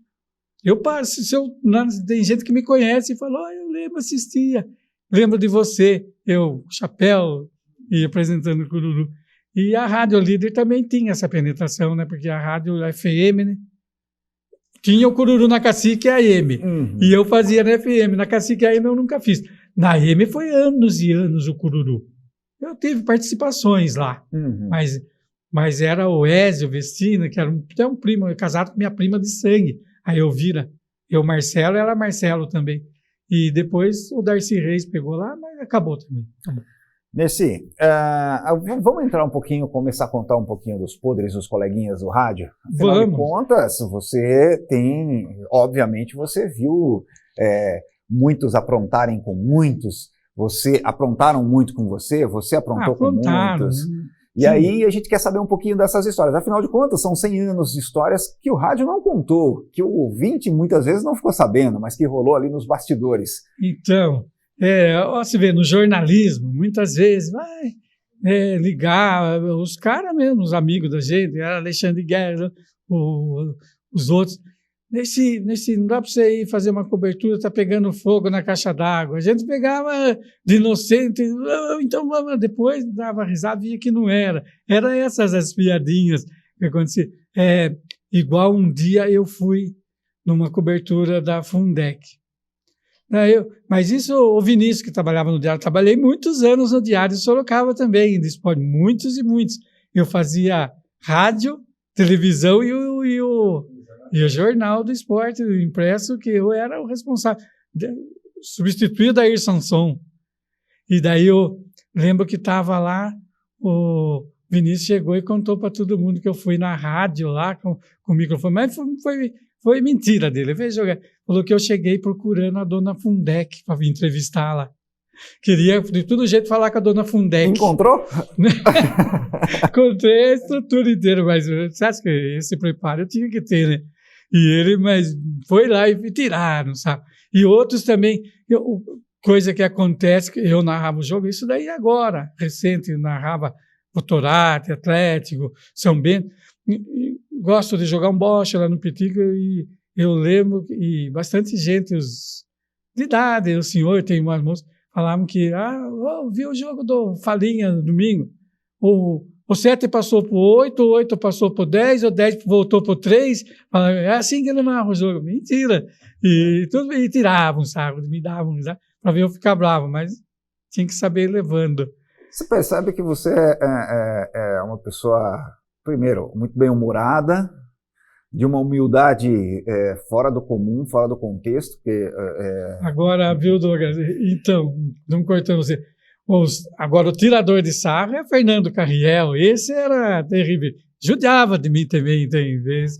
Speaker 3: Tem gente que me conhece e falou, eu lembro, assistia. Lembro de você, chapéu, e apresentando o cururu. E a Rádio Líder também tinha essa penetração, né? Porque a Rádio FM, né? Tinha o cururu na Cacique e a AM. Uhum. E eu fazia na FM. Na Cacique e a AM eu nunca fiz. Na AM foi anos e anos o cururu. Eu tive participações lá. Uhum. Mas era o Ézio Vestina, que era até um primo, casado com minha prima de sangue. A Elvira. Marcelo, ela Marcelo também. E depois o Darcy Reis pegou lá, mas acabou também.
Speaker 2: Nesse, vamos entrar um pouquinho, começar a contar um pouquinho dos podres dos coleguinhas do rádio? Afinal de contas, você tem, obviamente, você viu muitos aprontarem com muitos, aprontaram muito com você aprontou com muitos. E
Speaker 3: Sim.
Speaker 2: Aí a gente quer saber um pouquinho dessas histórias. Afinal de contas, são 100 anos de histórias que o rádio não contou, que o ouvinte muitas vezes não ficou sabendo, mas que rolou ali nos bastidores.
Speaker 3: Então, você vê, no jornalismo, muitas vezes vai ligar, os caras mesmo, os amigos da gente, Alexandre Guerra, os outros, não dá para você ir fazer uma cobertura, está pegando fogo na caixa d'água. A gente pegava de inocente, então depois dava risada e via que não era. Eram essas as piadinhas que aconteciam. Igual um dia eu fui numa cobertura da Fundec. Mas isso, o Vinícius, que trabalhava no Diário, trabalhei muitos anos no Diário de Sorocaba também, muitos e muitos. Eu fazia rádio, televisão e o Jornal do Esporte, o impresso, que eu era o responsável. Substituí o Dair Sanson. E daí eu lembro que estava lá, o Vinícius chegou e contou para todo mundo que eu fui na rádio lá com o microfone, mas foi mentira dele. Falou que eu cheguei procurando a dona Fundec para vir entrevistá-la. Queria, de todo jeito, falar com a dona Fundec.
Speaker 2: Encontrou?
Speaker 3: Encontrei a estrutura inteira, mas você acha que esse preparo eu tinha que ter, né? Mas foi lá e tiraram, sabe? E outros também, coisa que acontece, que eu narrava o jogo, isso daí agora, recente, eu narrava Votorate, Atlético, São Bento. Gosto de jogar um bocha lá no Pitica e eu lembro, e bastante gente, de idade, o senhor, tem umas moças, falavam que, viu o jogo do Falinha no domingo, o 7 passou por 8, o 8 passou por 10, o 10 voltou por 3, é assim que ele narra o jogo. Mentira! E tiravam, sabe, me davam, para ver eu ficar bravo, mas tinha que saber ir levando.
Speaker 2: Você percebe que você é uma pessoa, primeiro, muito bem-humorada, de uma humildade fora do comum, fora do contexto.
Speaker 3: Agora, viu, Douglas? Então, não cortando você. Agora, o tirador de sarro é Fernando Carriel. Esse era terrível. Judiava de mim também, tem vezes.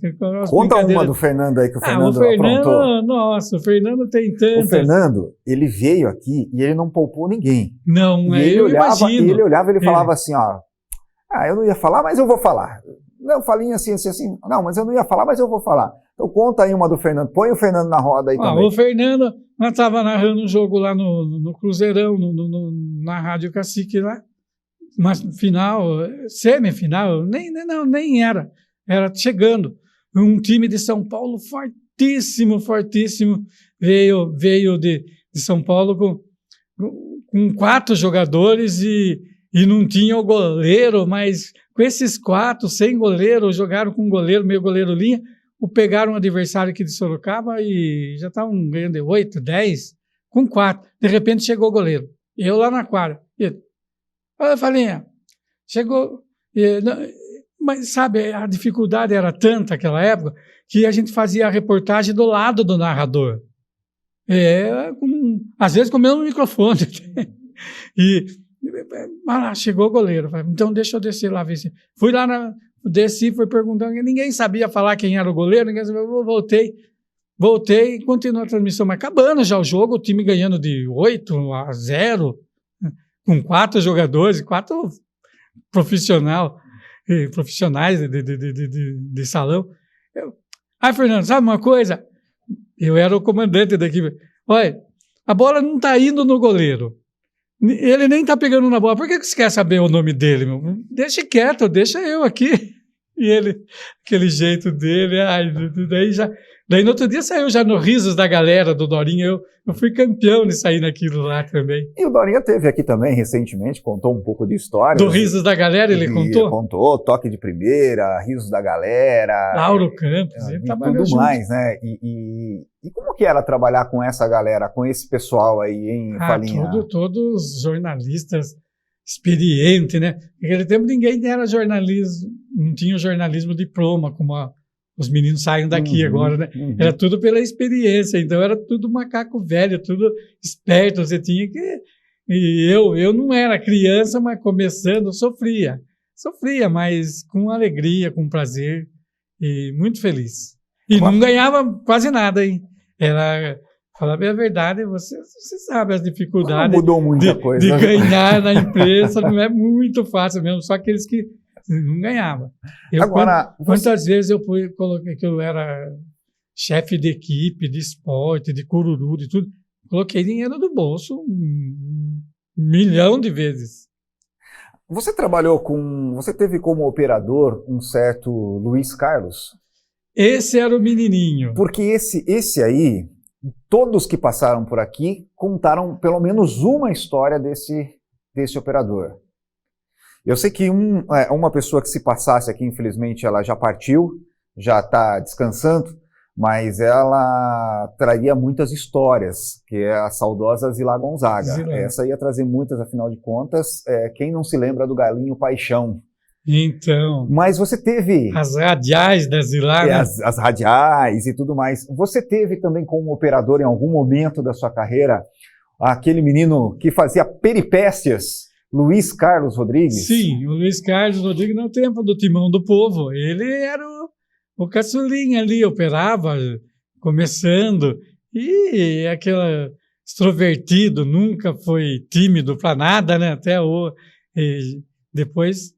Speaker 2: Conta uma do Fernando aí, que o Fernando aprontou.
Speaker 3: Nossa, o Fernando tem tantas.
Speaker 2: O Fernando, ele veio aqui e ele não poupou ninguém.
Speaker 3: Não, eu imagino.
Speaker 2: Ele olhava e ele falava assim, eu não ia falar, mas eu vou falar. Não, falinha assim. Não, mas eu não ia falar, mas eu vou falar. Então conta aí uma do Fernando. Põe o Fernando na roda aí também.
Speaker 3: O Fernando, nós estava narrando um jogo lá no Cruzeirão, na Rádio Cacique lá. Mas final, semifinal, nem era. Era chegando. Um time de São Paulo fortíssimo, veio de São Paulo com 4 jogadores e não tinha o goleiro, mas com esses 4, sem goleiro, jogaram com goleiro, meio goleiro linha, pegaram um adversário aqui de Sorocaba e já estavam ganhando de 8, 10, com 4. De repente chegou o goleiro. Eu lá na quadra. Olha, Falinha, chegou. Mas, sabe, a dificuldade era tanta naquela época que a gente fazia a reportagem do lado do narrador. Às vezes com o mesmo microfone. Chegou o goleiro. Falei, então deixa eu descer lá ver se. Fui lá, desci, fui perguntando, ninguém sabia falar quem era o goleiro, ninguém sabia, eu voltei e continuou a transmissão. Mas acabando já o jogo, o time ganhando de 8-0. Com 4 jogadores, 4 profissionais de salão. Fernando, sabe uma coisa? Eu era o comandante da equipe. Olha, a bola não está indo no goleiro. Ele nem está pegando na bola. Por que você quer saber o nome dele? Meu? Deixa quieto, deixa eu aqui. E ele, aquele jeito dele, daí no outro dia saiu já no Risos da Galera, do Dorinha, eu fui campeão de sair naquilo lá também.
Speaker 2: E o Dorinha teve aqui também recentemente, contou um pouco de história.
Speaker 3: Do Risos da Galera ele contou?
Speaker 2: Contou, Toque de Primeira, Risos da Galera.
Speaker 3: Lauro Campos, ele trabalhou
Speaker 2: tudo mais, né? E como que era trabalhar com essa galera, com esse pessoal aí, hein, Falinha?
Speaker 3: Todos jornalistas experientes, né? Naquele tempo ninguém era jornalismo, não tinha jornalismo diploma, como os meninos saem daqui agora, né? Era tudo pela experiência, então era tudo macaco velho, tudo esperto, você tinha que... E eu não era criança, mas começando, sofria, mas com alegria, com prazer e muito feliz. E não ganhava quase nada, hein? Era... Falar bem a verdade, você sabe as dificuldades
Speaker 2: mudou muita coisa,
Speaker 3: de ganhar na imprensa, não é muito fácil mesmo, só aqueles que não ganhavam.
Speaker 2: Agora,
Speaker 3: quantas vezes eu coloquei que eu era chefe de equipe, de esporte, de cururu, de tudo, coloquei dinheiro do bolso 1 milhão de vezes.
Speaker 2: Você teve como operador um certo Luiz Carlos?
Speaker 3: Esse era o menininho.
Speaker 2: Porque esse aí... Todos que passaram por aqui contaram pelo menos uma história desse operador. Eu sei que uma pessoa que se passasse aqui, infelizmente, ela já partiu, já está descansando, mas ela traria muitas histórias, que é a saudosa Zilá Gonzaga. Essa ia trazer muitas, afinal de contas, quem não se lembra do Galinho Paixão?
Speaker 3: Então,
Speaker 2: mas você teve...
Speaker 3: As radiais da Zilá, né?
Speaker 2: As radiais e tudo mais. Você teve também como operador, em algum momento da sua carreira, aquele menino que fazia peripécias, Luiz Carlos Rodrigues?
Speaker 3: Sim, o Luiz Carlos Rodrigues no tempo do Timão do Povo. Ele era o caçulinha ali, operava, começando. E aquele extrovertido, nunca foi tímido para nada, né? Depois...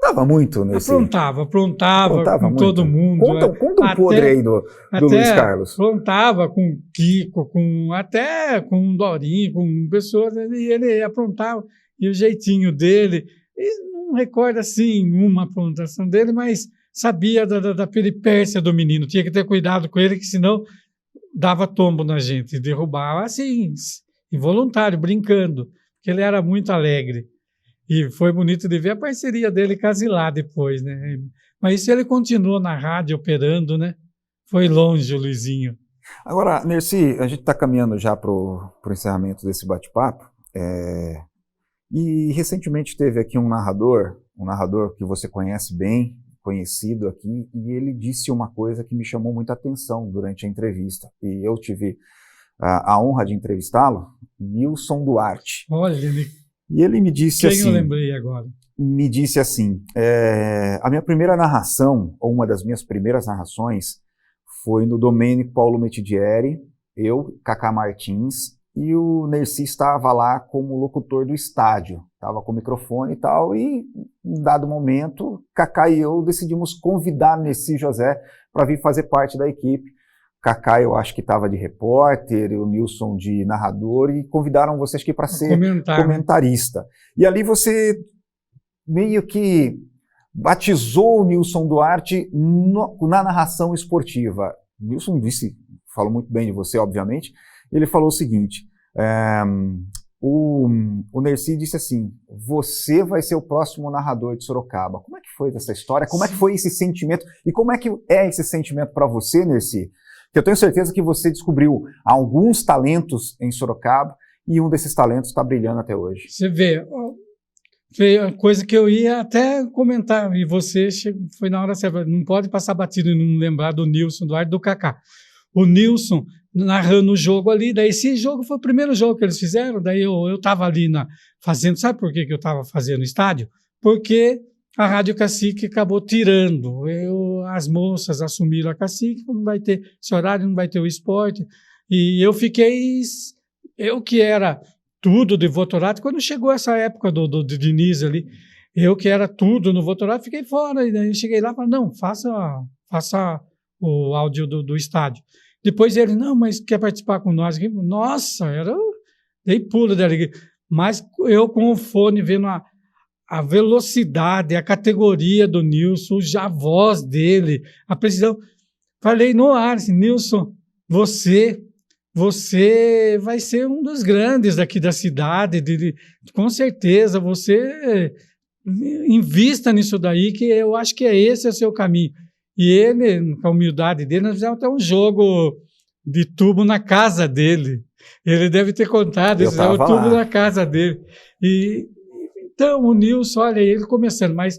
Speaker 2: Aprontava muito nesse...
Speaker 3: Aprontava com
Speaker 2: muito.
Speaker 3: todo mundo.
Speaker 2: Conta um podre aí do Luiz Carlos.
Speaker 3: Aprontava com o Kiko, até com o Dorinho, com pessoas, e ele aprontava. E o jeitinho dele, e não recordo assim uma aprontação dele, mas sabia da peripécia do menino. Tinha que ter cuidado com ele, que senão dava tombo na gente, derrubava assim, involuntário, brincando, porque ele era muito alegre. E foi bonito de ver a parceria dele com a Zilá depois, né? Mas isso ele continuou na rádio operando, né? Foi longe o Luizinho.
Speaker 2: Agora, Nercy, a gente está caminhando já para o encerramento desse bate-papo. E recentemente teve aqui um narrador que você conhece bem, conhecido aqui, e ele disse uma coisa que me chamou muita atenção durante a entrevista. E eu tive a honra de entrevistá-lo, Nilson Duarte.
Speaker 3: Olha,
Speaker 2: e ele me disse assim...
Speaker 3: Quem eu lembrei agora?
Speaker 2: Me disse assim, a minha primeira narração, ou uma das minhas primeiras narrações, foi no Domênico Paulo Metidieri, eu, Cacá Martins, e o Nercy estava lá como locutor do estádio, estava com o microfone e tal, e em dado momento, Cacá e eu decidimos convidar Nercy José para vir fazer parte da equipe. Cacá, eu acho que estava de repórter, o Nilson de narrador, e convidaram vocês aqui para ser comentarista. E ali você meio que batizou o Nilson Duarte na narração esportiva. O Nilson falou muito bem de você, obviamente. Ele falou o seguinte, o Nercy disse assim, você vai ser o próximo narrador de Sorocaba. Como é que foi essa história? Como é que foi esse sentimento? E como é que é esse sentimento para você, Nercy? Que eu tenho certeza que você descobriu alguns talentos em Sorocaba e um desses talentos está brilhando até hoje.
Speaker 3: Você vê, foi a coisa que eu ia até comentar, e você foi na hora certa, não pode passar batido e não lembrar do Nilson Duarte, do Cacá. O Nilson narrando o jogo ali, daí esse jogo foi o primeiro jogo que eles fizeram, daí eu estava ali fazendo, sabe por que eu estava fazendo estádio? Porque a Rádio Cacique acabou tirando, as moças assumiram a Cacique, não vai ter esse horário, não vai ter o esporte, e eu fiquei, eu que era tudo de Votorato, quando chegou essa época do Diniz ali, eu que era tudo no Votorato, fiquei fora, e daí eu cheguei lá e falei, não, faça o áudio do estádio. Depois ele, não, mas quer participar com nós aqui? Nossa, dei pulo da alegria, mas eu com o fone vendo a velocidade, a categoria do Nilson, a voz dele, a precisão. Falei no ar, assim, Nilson, você vai ser um dos grandes daqui da cidade, com certeza, você invista nisso daí, que eu acho que esse é o seu caminho. E ele, com a humildade dele, nós fizemos até um jogo de tubo na casa dele. Ele deve ter contado, eles fizeram o tubo na casa dele. Então, o Nilson, olha, ele começando, mas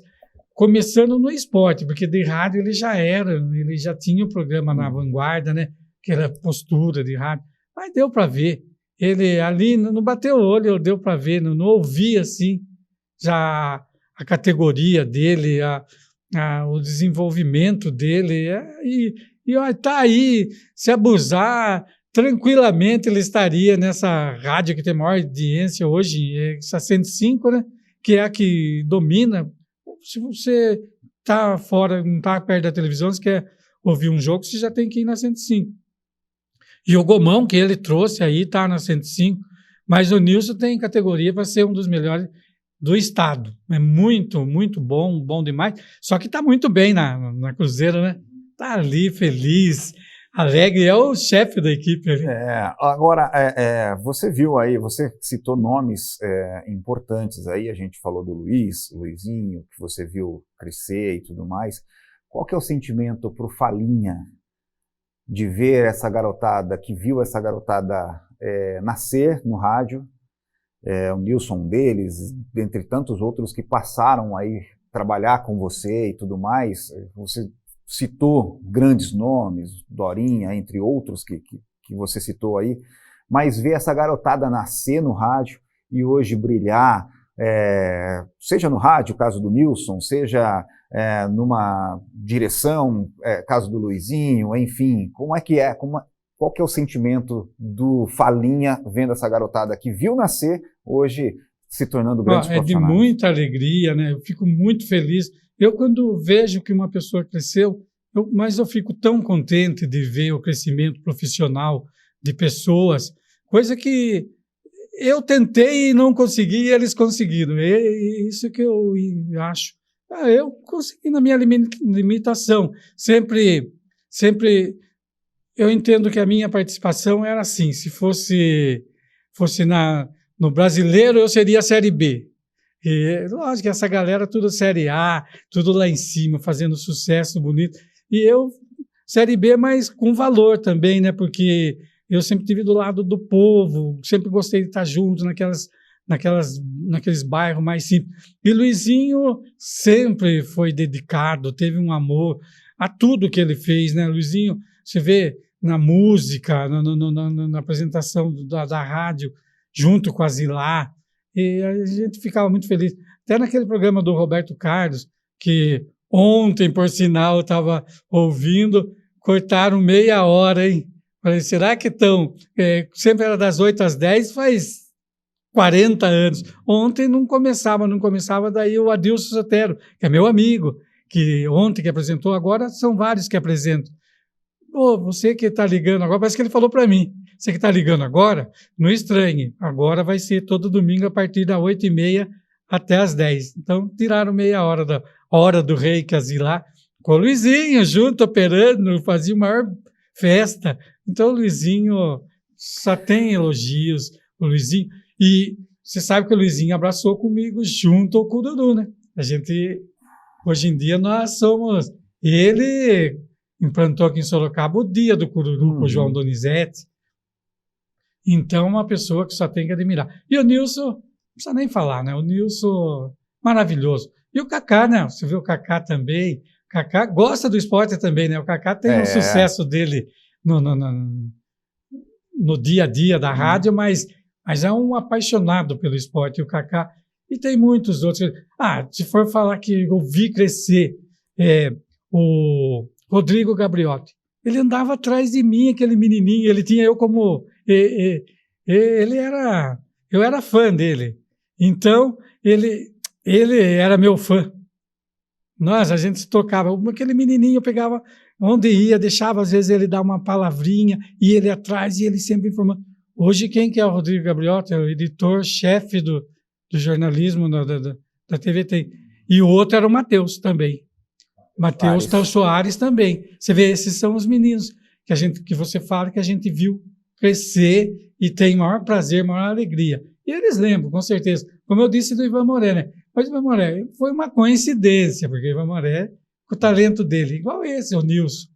Speaker 3: começando no esporte, porque de rádio ele já tinha o programa na Vanguarda, né? Que era postura de rádio, mas deu para ver. Ele ali não bateu o olho, deu para ver, não ouvi assim, já a categoria dele, o desenvolvimento dele, e ó, tá aí, se abusar, tranquilamente ele estaria nessa rádio que tem maior audiência hoje, essa 105, né? Que é a que domina. Se você está fora, não está perto da televisão, você quer ouvir um jogo, você já tem que ir na 105. E o Gomão, que ele trouxe aí, está na 105, mas o Nilson tem categoria para ser um dos melhores do estado. É muito, muito bom, bom demais. Só que está muito bem na Cruzeiro, né? Está ali, feliz, alegre, é o chefe da equipe ali.
Speaker 2: Agora, você viu aí, você citou nomes importantes aí, a gente falou do Luizinho, que você viu crescer e tudo mais. Qual que é o sentimento pro Falinha de ver essa garotada, que viu essa garotada nascer no rádio, o Nilson deles, dentre tantos outros que passaram aí trabalhar com você e tudo mais, você citou grandes nomes, Dorinha, entre outros que você citou aí, mas ver essa garotada nascer no rádio e hoje brilhar, seja no rádio, caso do Nilson, seja numa direção, caso do Luizinho, enfim, como é que é? Qual que é o sentimento do Falinha vendo essa garotada que viu nascer, hoje se tornando grandes profissionais?
Speaker 3: É de muita alegria, né? Eu fico muito feliz. Eu, quando vejo que uma pessoa cresceu, mas eu fico tão contente de ver o crescimento profissional de pessoas, coisa que eu tentei e não consegui, e eles conseguiram. É isso que eu acho. Eu consegui na minha limitação. Sempre eu entendo que a minha participação era assim, se fosse no brasileiro, eu seria a Série B. E lógico que essa galera tudo Série A, tudo lá em cima, fazendo sucesso bonito. E eu, Série B, mas com valor também, né? Porque eu sempre estive do lado do povo, sempre gostei de estar junto naqueles bairros mais simples. E Luizinho sempre foi dedicado, teve um amor a tudo que ele fez, né? Luizinho, você vê na música, na apresentação da rádio, junto com a Zilá, e a gente ficava muito feliz. Até naquele programa do Roberto Carlos, que ontem, por sinal, eu estava ouvindo, cortaram meia hora, hein? Falei, será que estão? Sempre era das 8 às 10, faz 40 anos. Ontem não começava, daí o Adilson Sotero, que é meu amigo, que ontem que apresentou, agora são vários que apresentam. Você que está ligando agora, parece que ele falou para mim, você que está ligando agora, não estranhe, agora vai ser todo domingo a partir das 8h30 até as 10. Então, tiraram meia hora da hora do rei Casilá, com o Luizinho junto, operando, fazia uma maior festa. Então, o Luizinho só tem elogios, o Luizinho. E você sabe que o Luizinho abraçou comigo junto com o Dudu, né? A gente, hoje em dia, nós somos... Ele implantou aqui em Sorocaba o dia do Cururu com o João Donizete. Então, uma pessoa que só tem que admirar. E o Nilson, não precisa nem falar, né? O Nilson, maravilhoso. E o Kaká, né? Você vê o Kaká também. O Kaká gosta do esporte também, né? O Kaká tem o sucesso dele no dia a dia da rádio, mas é um apaixonado pelo esporte, o Kaká. E tem muitos outros. Se for falar que eu vi crescer o Rodrigo Gabriotti, ele andava atrás de mim, aquele menininho, ele tinha eu como... eu era fã dele. Então, ele era meu fã. A gente se tocava. Aquele menininho eu pegava onde ia, deixava às vezes ele dar uma palavrinha, e ele atrás, e ele sempre informando. Hoje, quem que é o Rodrigo Gabriotti? É o editor-chefe do jornalismo da TVT. E o outro era o Matheus também. Matheus Soares também. Você vê, esses são os meninos que você fala que a gente viu crescer e tem maior prazer, maior alegria. E eles lembram, com certeza. Como eu disse do Ivan Moré, né? Mas o Ivan Moré foi uma coincidência, porque o Ivan Moré, com o talento dele, igual esse, o Nilson.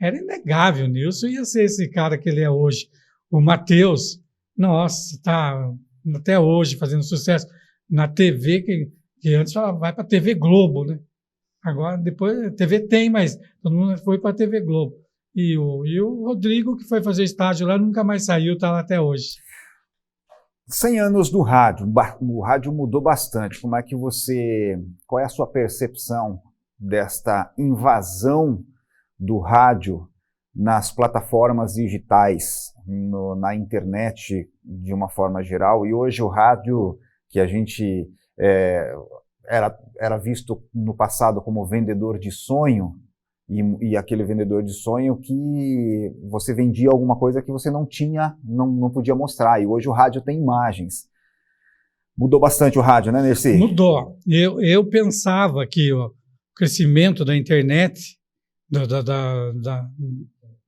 Speaker 3: Era inegável, o Nilson ia ser esse cara que ele é hoje. O Matheus, nossa, está até hoje fazendo sucesso na TV, que antes vai para a TV Globo, né? Agora, depois, a TV tem, mas todo mundo foi para a TV Globo. E o Rodrigo, que foi fazer estágio lá, nunca mais saiu, está lá até hoje.
Speaker 2: 100 anos do rádio, o rádio mudou bastante. Qual é a sua percepção desta invasão do rádio nas plataformas digitais, na internet de uma forma geral? E hoje o rádio, que a gente era visto no passado como vendedor de sonho, e aquele vendedor de sonho que você vendia alguma coisa que você não tinha, não podia mostrar, e hoje o rádio tem imagens. Mudou bastante o rádio, né, Nercy?
Speaker 3: Mudou. Eu pensava que o crescimento da internet,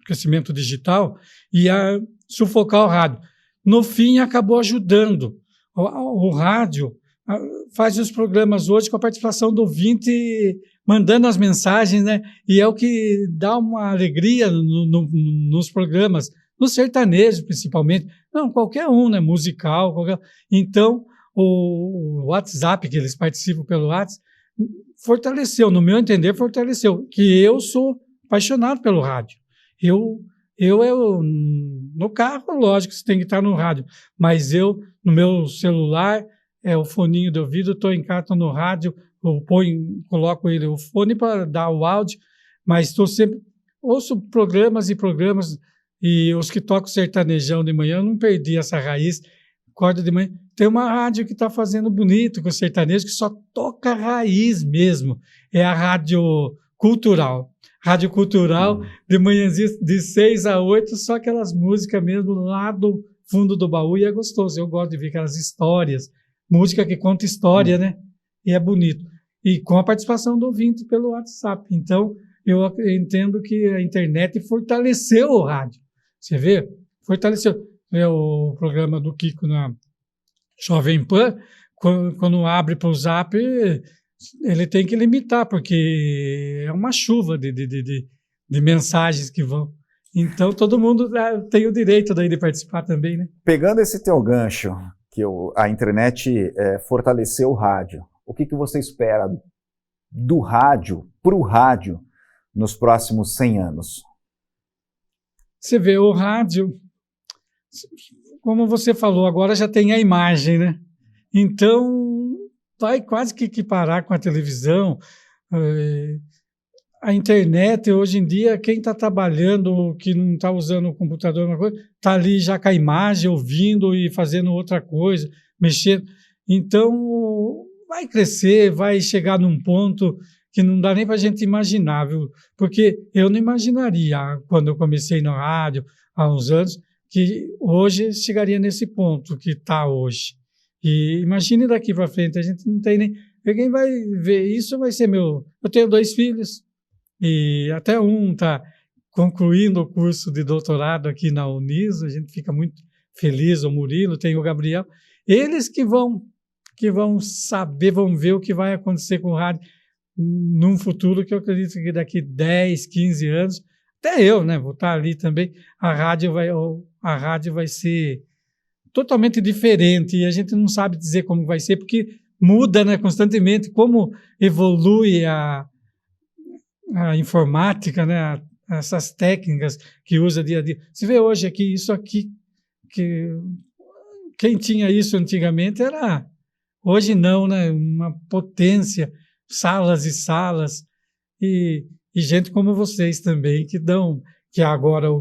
Speaker 3: crescimento digital, ia sufocar o rádio. No fim, acabou ajudando. O rádio faz os programas hoje com a participação do ouvinte, mandando as mensagens, né? E é o que dá uma alegria nos programas, no sertanejo principalmente. Não, qualquer um, né? Musical, qualquer... Então, o WhatsApp, que eles participam pelo WhatsApp, fortaleceu, no meu entender, fortaleceu. Que eu sou apaixonado pelo rádio. No carro, lógico, você tem que estar no rádio, mas no meu celular, o foninho de ouvido, estou em casa, estou no rádio, coloco o fone para dar o áudio, mas estou sempre, ouço programas, e os que tocam sertanejão de manhã, eu não perdi essa raiz, acordo de manhã, tem uma rádio que está fazendo bonito com o sertanejo, que só toca raiz mesmo, é a Rádio Cultural. Rádio Cultural, de manhãzinha, de 6 a 8, só aquelas músicas mesmo lá do fundo do baú, e é gostoso, eu gosto de ver aquelas histórias, música que conta história, né? E é bonito. E com a participação do ouvinte pelo WhatsApp. Então, eu entendo que a internet fortaleceu o rádio. Você vê? Fortaleceu. O programa do Kiko na Jovem Pan, quando abre para o Zap, ele tem que limitar, porque é uma chuva de mensagens que vão. Então, todo mundo tem o direito daí de participar também, né?
Speaker 2: Pegando esse teu gancho, que a internet fortaleceu o rádio, o que você espera do rádio, para o rádio, nos próximos 100 anos?
Speaker 3: Você vê, o rádio, como você falou, agora já tem a imagem, né? Então, vai quase que parar com a televisão. A internet, hoje em dia, quem está trabalhando, que não está usando o computador, está ali já com a imagem, ouvindo e fazendo outra coisa, mexendo. Então, vai crescer, vai chegar num ponto que não dá nem para a gente imaginar, viu? Porque eu não imaginaria, quando eu comecei no rádio, há uns anos, que hoje chegaria nesse ponto que está hoje. E imagine daqui para frente, a gente não tem nem... Quem vai ver isso vai ser meu... Eu tenho 2 filhos, e até um está concluindo o curso de doutorado aqui na Uniso, a gente fica muito feliz, o Murilo, tem o Gabriel, eles que vão saber, vão ver o que vai acontecer com o rádio num futuro que eu acredito que daqui 10, 15 anos, até eu, né, vou estar ali também, a rádio vai ser totalmente diferente, e a gente não sabe dizer como vai ser, porque muda, né, constantemente, como evolui a informática, né, essas técnicas que usa dia a dia. Você vê hoje aqui, isso aqui, que quem tinha isso antigamente era, hoje não, né, uma potência, salas e salas, e gente como vocês também, que agora a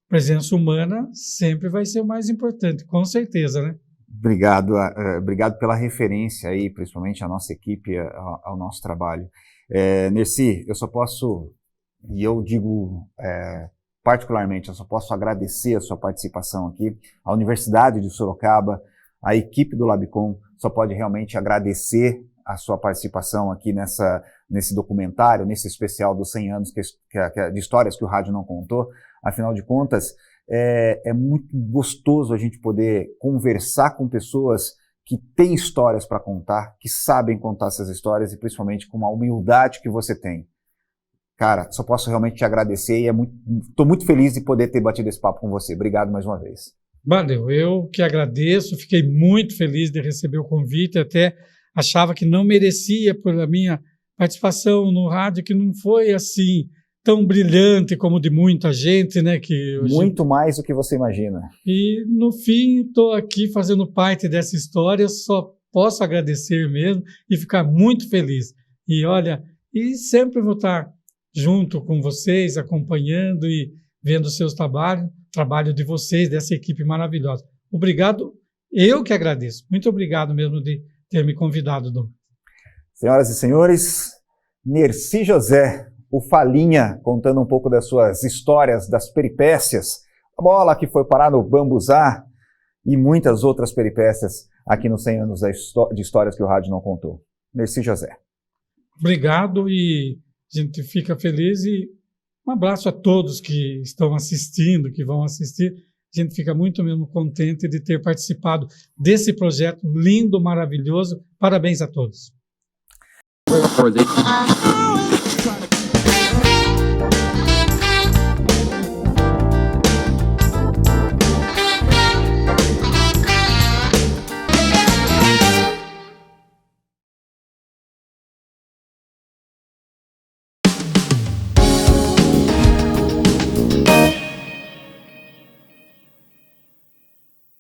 Speaker 3: presença humana sempre vai ser o mais importante, com certeza, né?
Speaker 2: Obrigado pela referência aí, principalmente à nossa equipe, ao nosso trabalho. Nercy, eu só posso, e eu digo particularmente, eu só posso agradecer a sua participação aqui, a Universidade de Sorocaba, a equipe do Labicom só pode realmente agradecer a sua participação aqui nesse documentário, nesse especial dos 100 anos de histórias que o rádio não contou. Afinal de contas, é muito gostoso a gente poder conversar com pessoas que têm histórias para contar, que sabem contar essas histórias e principalmente com a humildade que você tem. Cara, só posso realmente te agradecer e estou muito feliz de poder ter batido esse papo com você. Obrigado mais uma vez.
Speaker 3: Valeu, eu que agradeço, fiquei muito feliz de receber o convite, até achava que não merecia pela minha participação no rádio que não foi assim tão brilhante como de muita gente, né? Que hoje...
Speaker 2: Muito mais do que você imagina.
Speaker 3: E no fim estou aqui fazendo parte dessa história, só posso agradecer mesmo e ficar muito feliz. E olha, e sempre vou estar junto com vocês, acompanhando e vendo os seus trabalhos, trabalho de vocês, dessa equipe maravilhosa. Obrigado, eu que agradeço. Muito obrigado mesmo de ter me convidado, Dom.
Speaker 2: Senhoras e senhores, Nercy José, o Falinha, contando um pouco das suas histórias, das peripécias, a bola que foi parar no bambuzá e muitas outras peripécias aqui nos 100 anos de histórias que o rádio não contou. Nercy José.
Speaker 3: Obrigado e a gente fica feliz e um abraço a todos que estão assistindo, que vão assistir. A gente fica muito mesmo contente de ter participado desse projeto lindo, maravilhoso. Parabéns a todos.